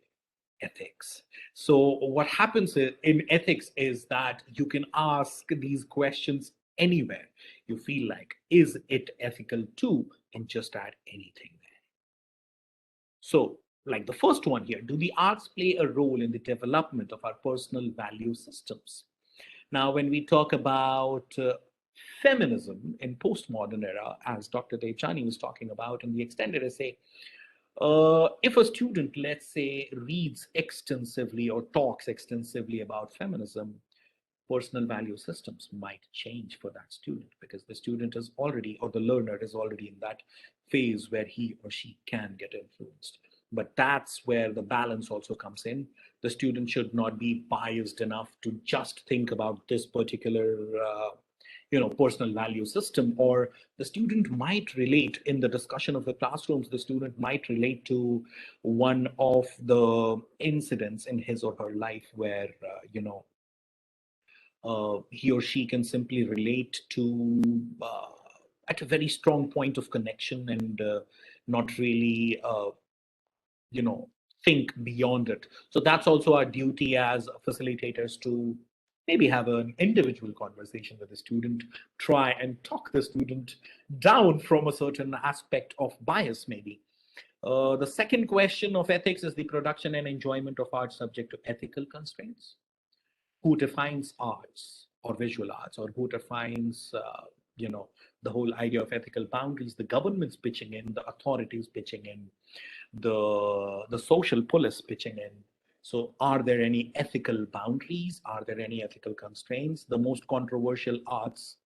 ethics. So what happens in ethics is that you can ask these questions anywhere you feel like. Is it ethical too? And just add anything there. So, like the first one here, do the arts play a role in the development of our personal value systems? Now, when we talk about feminism in postmodern era, as Dr. Debjani was talking about in the extended essay, if a student, let's say, reads extensively or talks extensively about feminism, personal value systems might change for that student because the student is already, or the learner is already in that phase where he or she can get influenced. But that's where the balance also comes in. The student should not be biased enough to just think about this particular personal value system, or the student might relate in the discussion of the classrooms, the student might relate to one of the incidents in his or her life where he or she can simply relate to at a very strong point of connection, and not really you know think beyond it. So that's also our duty as facilitators, to maybe have an individual conversation with the student, try and talk the student down from a certain aspect of bias maybe. The second question of ethics is the production and enjoyment of art subject to ethical constraints. Who defines arts or visual arts, or who defines you know the whole idea of ethical boundaries? The government's pitching in, the authorities pitching in, the social police pitching in. So are there any ethical boundaries? Are there any ethical constraints? The most controversial arts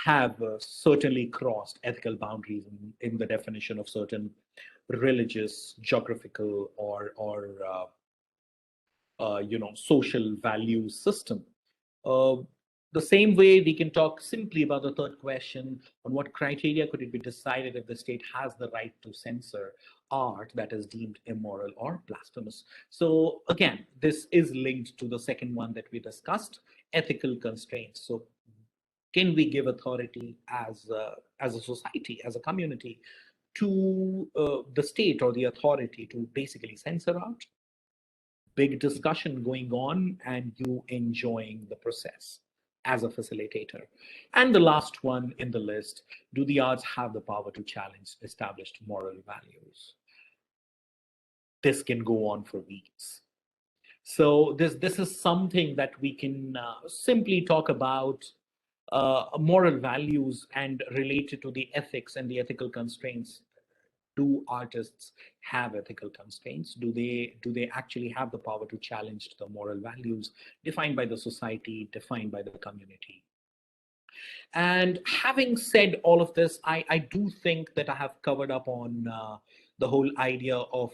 have certainly crossed ethical boundaries in the definition of certain religious, geographical, or social value system. Uh, the same way we can talk simply about the third question: on what criteria could it be decided if the state has the right to censor art that is deemed immoral or blasphemous? So again, this is linked to the second one that we discussed: ethical constraints. So can we give authority as a society, as a community, to the state or the authority to basically censor art? Big discussion going on, and you enjoying the process as a facilitator. And the last one in the list: do the arts have the power to challenge established moral values? This can go on for weeks. So this is something that we can simply talk about, moral values and related to the ethics and the ethical constraints. Do artists have ethical constraints? Do they actually have the power to challenge the moral values defined by the society, defined by the community? And having said all of this, I do think that I have covered up on the whole idea of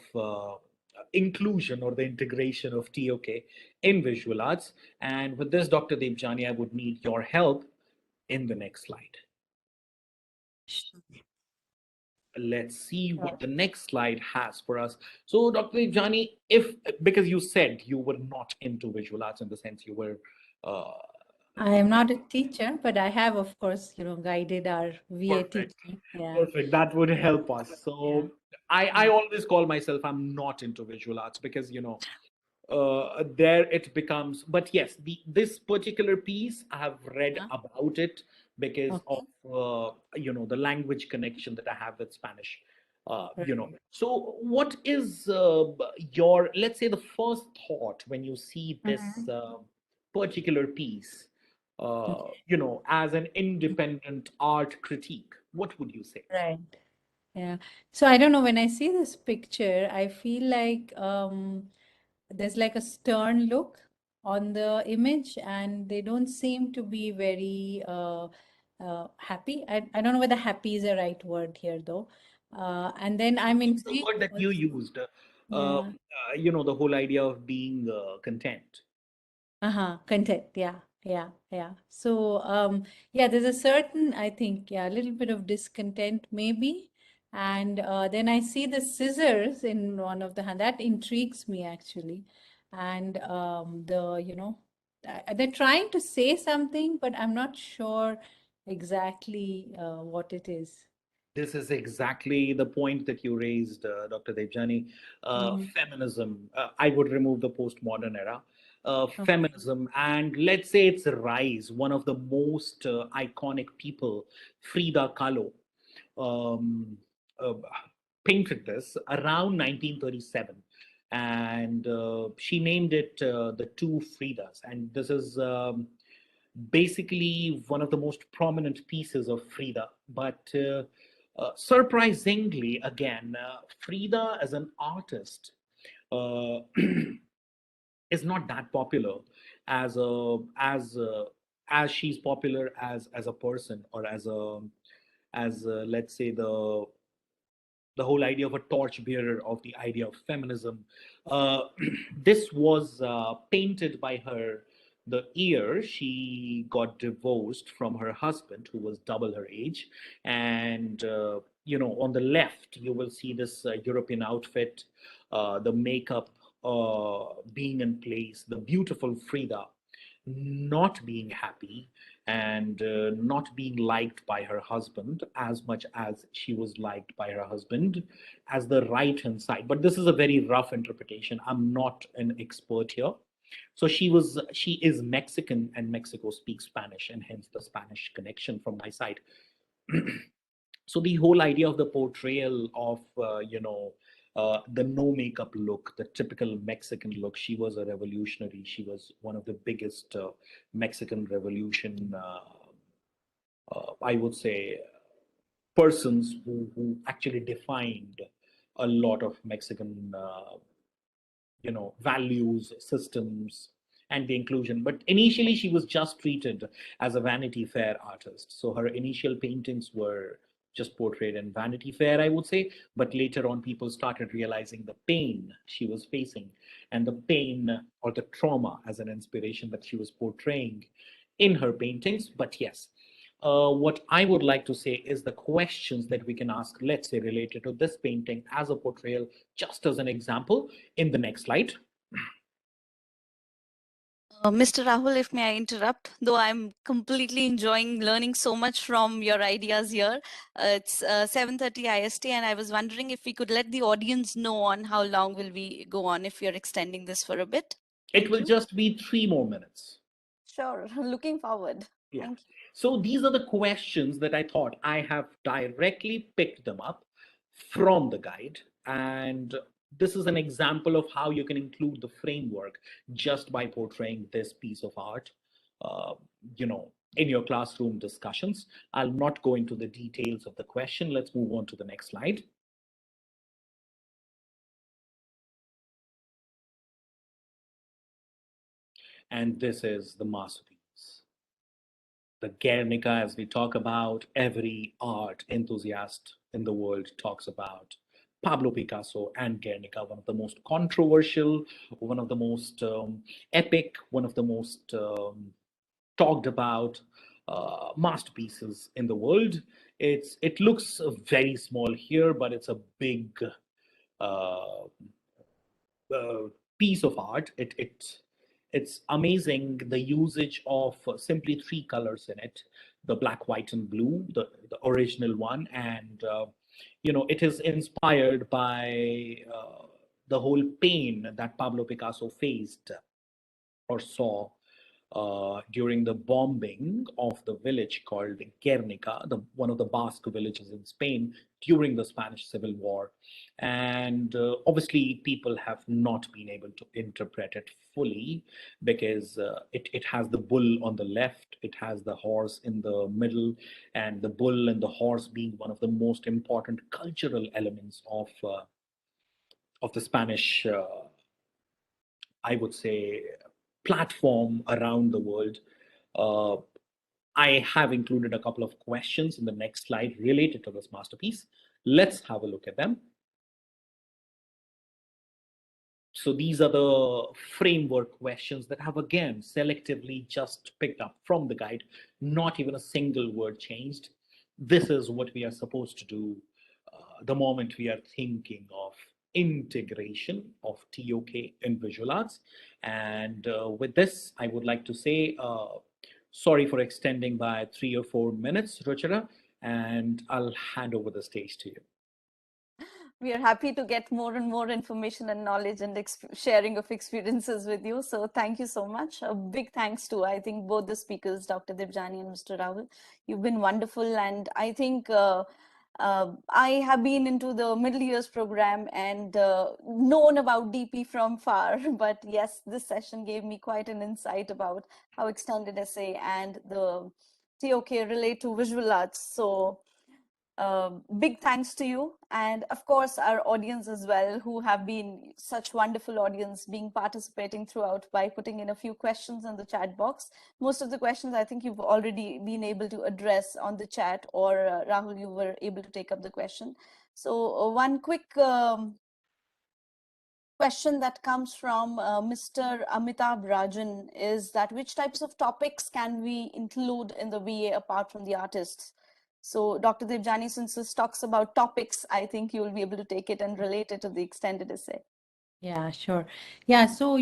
inclusion or the integration of TOK in visual arts. And with this, Dr. Devjani, I would need your help in the next slide. Let's see Sure. what the next slide has for us. So, Dr. Devjani, if because you said you were not into visual arts in the sense you were uh, I am not a teacher, but I have, of course, guided our VA perfect. teaching. Yeah. Perfect. That would help us. Yeah. So I Mm. always call myself I'm not into visual arts because there it becomes. But yes, this particular piece I have read Huh? about it because of Okay. the language connection that I have with Spanish. Right. So what is your, let's say, the first thought when you see this Mhm. particular piece? As an independent art critique, what would you say? Right. Yeah. So I don't know, when I see this picture, I feel like there's like a stern look on the image, and they don't seem to be very happy. I don't know whether happy is the right word here, though. And then I'm Use the intrigued word that you also. used. Yeah. The whole idea of being content. Uh-huh. Content. Yeah. Yeah. Yeah. So, yeah, there's a certain, I think, yeah, a little bit of discontent maybe. And then I see the scissors in one of the hand. That intrigues me actually. And they're trying to say something, but I'm not sure exactly what it is. This is exactly the point that you raised, Dr. Devjani. Mm-hmm. Feminism. I would remove the postmodern era. Okay. Feminism, and let's say its rise. One of the most iconic people, Frida Kahlo, um, uh, painted this around 1937, and she named it the Two Fridas. And this is basically one of the most prominent pieces of Frida. But surprisingly, again, Frida as an artist uh, is not that popular as as she's popular as a person, or as let's say the whole idea of a torchbearer of the idea of feminism. This was painted by her the year she got divorced from her husband, who was double her age. And, on the left, you will see this European outfit, the makeup being in place, the beautiful Frida not being happy and not being liked by her husband as much as she was liked by her husband, as the right hand side. But this is a very rough interpretation. I'm not an expert here. So she is Mexican, and Mexico speaks Spanish, and hence the Spanish connection from my side. So the whole idea of the portrayal of the no makeup look, the typical Mexican look. She was a revolutionary. She was one of the biggest Mexican revolution, I would say, persons who actually defined a lot of Mexican values, systems, and the inclusion. But initially, she was just treated as a Vanity Fair artist. So her initial paintings were just portrayed in Vanity Fair, I would say. But later on, people started realizing the pain she was facing and the pain or the trauma as an inspiration that she was portraying in her paintings. But yes, what I would like to say is the questions that we can ask, let's say, related to this painting as a portrayal, just as an example, in the next slide. Mr. Rahul, if may I interrupt, though I'm completely enjoying learning so much from your ideas here. It's 7:30 IST, and I was wondering if we could let the audience know on how long will we go on if you're extending this for a bit. It Thank will you. just be 3 more minutes. Sure, looking forward. Yeah. Thank you. So these are the questions that I thought I have directly picked them up from the guide. And this is an example of how you can include the framework just by portraying this piece of art, uh, in your classroom discussions. I'll not go into the details of the question. Let's move on to the next slide. And this is the masterpiece. The Guernica, as we talk about, every art enthusiast in the world talks about Pablo Picasso and Guernica, one of the most controversial, one of the most epic, one of the most talked about masterpieces in the world. It looks very small here, but it's a big uh, uh, piece of art. It's amazing the usage of simply three colors in it: the black, white, and blue, the original one, and it is inspired by the whole pain that Pablo Picasso faced or saw during the bombing of the village called Guernica, one of the Basque villages in Spain during the Spanish Civil War. And obviously, people have not been able to interpret it fully because it has the bull on the left, it has the horse in the middle, and the bull and the horse being one of the most important cultural elements of the Spanish, I would say, platform around the world. Uh, I have included a couple of questions in the next slide related to this masterpiece. Let's have a look at them. So these are the framework questions that have again selectively just picked up from the guide, not even a single word changed. This is what we are supposed to do the moment we are thinking of integration of TOK in visual arts. And with this, I would like to say sorry for extending by 3 or 4 minutes, Ruchira, and I'll hand over the stage to you. We are happy to get more and more information and knowledge and sharing of experiences with you. So thank you so much. A big thanks to, I think, both the speakers, Dr. Debjani and Mr. Rahul. You've been wonderful. And I think I have been into the middle years program and known about DP from far. But yes, this session gave me quite an insight about how extended essay and the TOK relate to visual arts. So big thanks to you, and of course our audience as well, who have been such wonderful audience, being participating throughout by putting in a few questions in the chat box. Most of the questions I think you've already been able to address on the chat, or Rahul, you were able to take up the question. So one quick question that comes from Mr. Amitabh Rajan is that which types of topics can we include in the VA apart from the artists? So Dr. Debjani, since this talks about topics, I think you will be able to take it and relate it to the extended essay. Yeah, sure. Yeah, so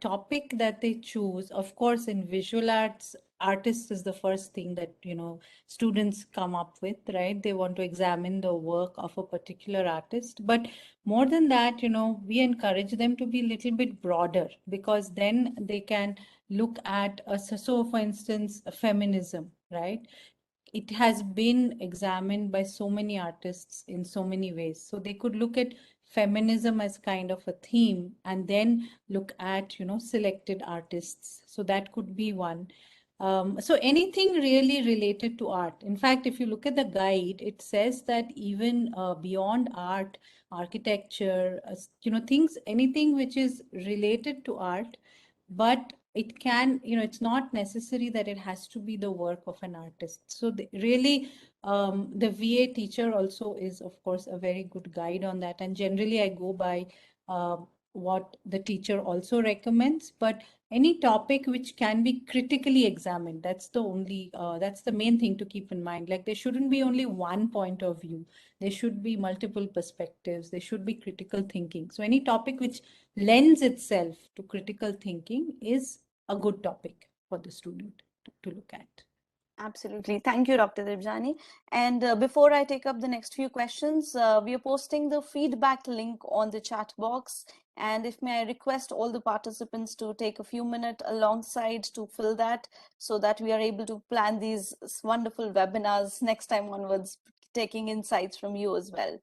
topic that they choose, of course, in visual arts, artist is the first thing that students come up with, right? They want to examine the work of a particular artist. But more than that, we encourage them to be a little bit broader, because then they can look at, so for instance, feminism, right? It has been examined by so many artists in so many ways. So they could look at feminism as kind of a theme and then look at, selected artists. So that could be one. So anything really related to art. In fact, if you look at the guide, it says that even beyond art, architecture, things, anything which is related to art, but it can, it's not necessary that it has to be the work of an artist. So really, the VA teacher also is, of course, a very good guide on that. And generally, I go by what the teacher also recommends. But any topic which can be critically examined, that's the main thing to keep in mind. Like, there shouldn't be only one point of view. There should be multiple perspectives. There should be critical thinking. So any topic which lends itself to critical thinking is a good topic for the student to look at. Absolutely. Thank you, Dr. Debjani. And before I take up the next few questions, we are posting the feedback link on the chat box. And if may I request all the participants to take a few minutes alongside to fill that, so that we are able to plan these wonderful webinars next time onwards, taking insights from you as well.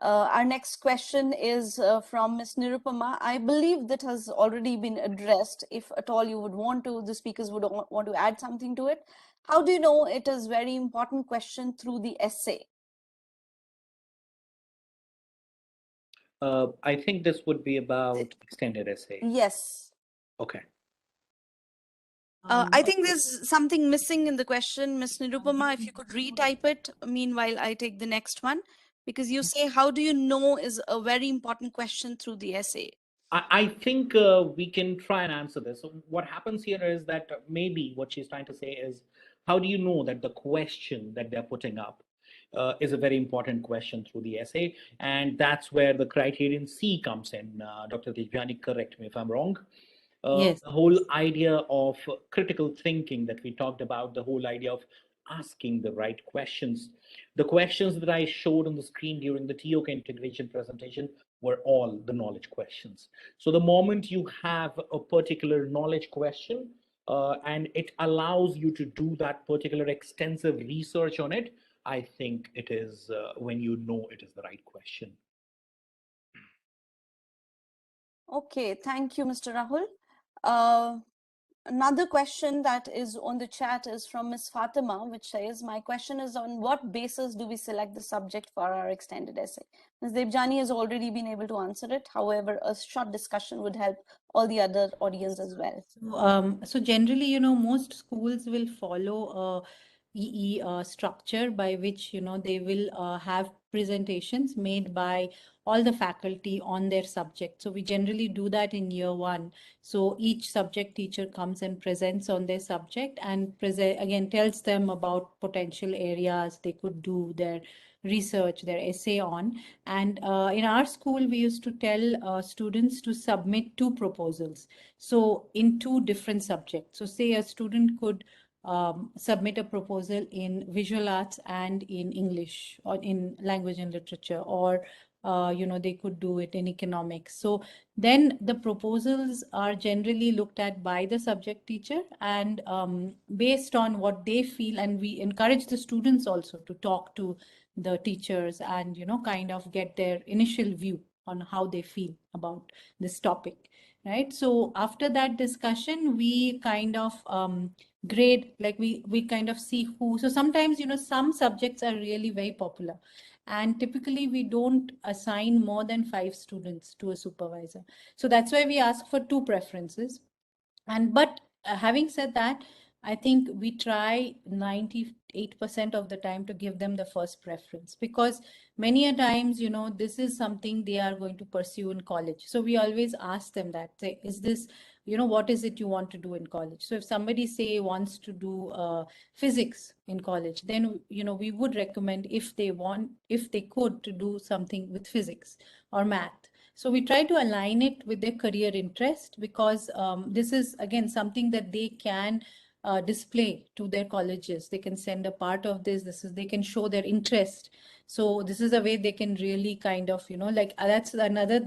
Our next question is from Ms. Nirupama. I believe that has already been addressed. If at all you would want to, the speakers would want to add something to it. How do you know it is very important question through the essay? I think this would be about extended essay. Yes. Okay. I think there's something missing in the question, Ms. Nirupama. If you could retype it, meanwhile, I take the next one. Because you say, how do you know is a very important question through the essay. I think we can try and answer this. So what happens here is that maybe what she's trying to say is, how do you know that the question that they're putting up is a very important question through the essay? And that's where the criterion C comes in. Dr. Dejani, correct me if I'm wrong. Yes. The whole idea of critical thinking that we talked about, the whole idea of asking the right questions. The questions that I showed on the screen during the TOK integration presentation were all the knowledge questions. So the moment you have a particular knowledge question and it allows you to do that particular extensive research on it, I think it is when you know it is the right question. Okay, thank you, Mr. Rahul. Another question that is on the chat is from Ms. Fatima, which says, my question is, on what basis do we select the subject for our extended essay? Ms. Debjani has already been able to answer it. However, a short discussion would help all the other audience as well. So generally, most schools will follow a EE structure by which, they will have presentations made by all the faculty on their subject. So we generally do that in year one. So each subject teacher comes and presents on their subject and again tells them about potential areas they could do their research, their essay on. And in our school, we used to tell students to submit 2 proposals. So in 2 different subjects. So say a student could submit a proposal in visual arts and in English, or in language and literature, or they could do it in economics. So then the proposals are generally looked at by the subject teacher, and based on what they feel, and we encourage the students also to talk to the teachers and kind of get their initial view on how they feel about this topic, right? So after that discussion, we kind of grade, like we kind of see who. So sometimes some subjects are really very popular, and typically we don't assign more than 5 students to a supervisor. So that's why we ask for 2 preferences. And but having said that, I think we try 98% of the time to give them the first preference, because many a times, this is something they are going to pursue in college. So we always ask them that, say, is this, what is it you want to do in college? So if somebody, say, wants to do physics in college, then, we would recommend, if they could, to do something with physics or math. So we try to align it with their career interest, because this is, again, something that they can display to their colleges. They can send a part of this. They can show their interest. So this is a way they can really kind of, that's another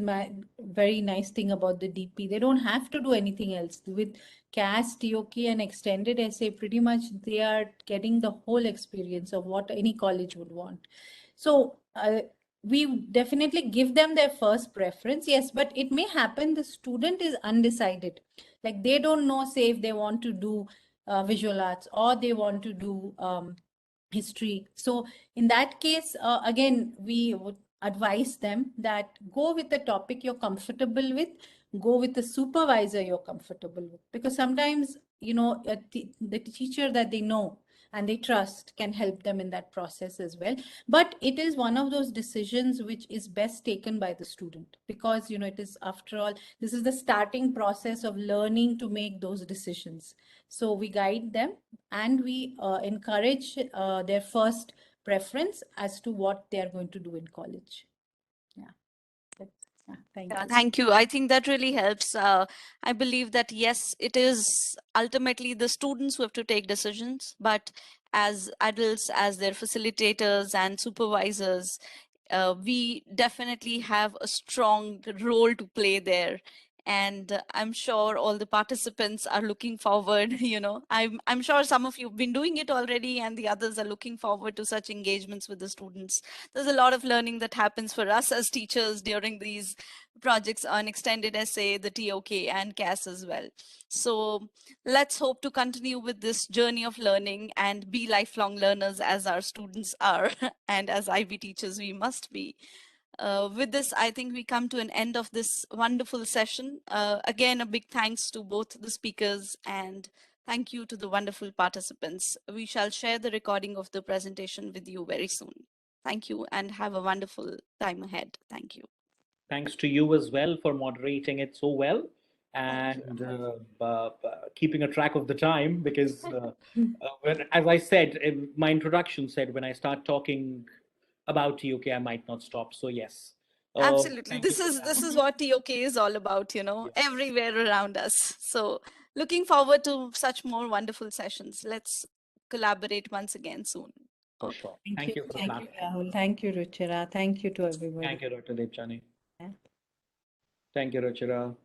very nice thing about the DP. They don't have to do anything else. With CAS, TOK, and extended essay, pretty much they are getting the whole experience of what any college would want. So we definitely give them their first preference, yes, but it may happen the student is undecided. Like, they don't know, say, if they want to do visual arts, or they want to do history. So in that case, again, we would advise them that go with the topic you're comfortable with. go with the supervisor you're comfortable with. Because sometimes, the teacher that they know and they trust can help them in that process as well. But it is one of those decisions which is best taken by the student, because, it is, after all, this is the starting process of learning to make those decisions. So we guide them, and we encourage their first preference as to what they are going to do in college. Yeah. Thank Yeah, you. thank you. I think that really helps. I believe that yes, it is ultimately the students who have to take decisions, but as adults, as their facilitators and supervisors, we definitely have a strong role to play there. And I'm sure all the participants are looking forward, I'm sure some of you have been doing it already, and the others are looking forward to such engagements with the students. There's a lot of learning that happens for us as teachers during these projects on extended essay, the TOK and CAS as well. So let's hope to continue with this journey of learning and be lifelong learners as our students are, and as IB teachers we must be. With this, I think we come to an end of this wonderful session. Again, a big thanks to both the speakers, and thank you to the wonderful participants. We shall share the recording of the presentation with you very soon. Thank you, and have a wonderful time ahead. Thank you. Thanks to you as well for moderating it so well Thank you. and keeping a track of the time, because as I said in my introduction, said when I start talking about TOK, I might not stop. So yes, Absolutely. thank you for This that. is what TOK is all about, Yes, everywhere around us. So looking forward to such more wonderful sessions. Let's collaborate once again soon. for Okay. sure. Thank you for the Thank you, platform. Rahul. Thank you, Ruchira. Thank you to everybody. Thank you, Dr. Debchani. Yeah. Thank you, Ruchira.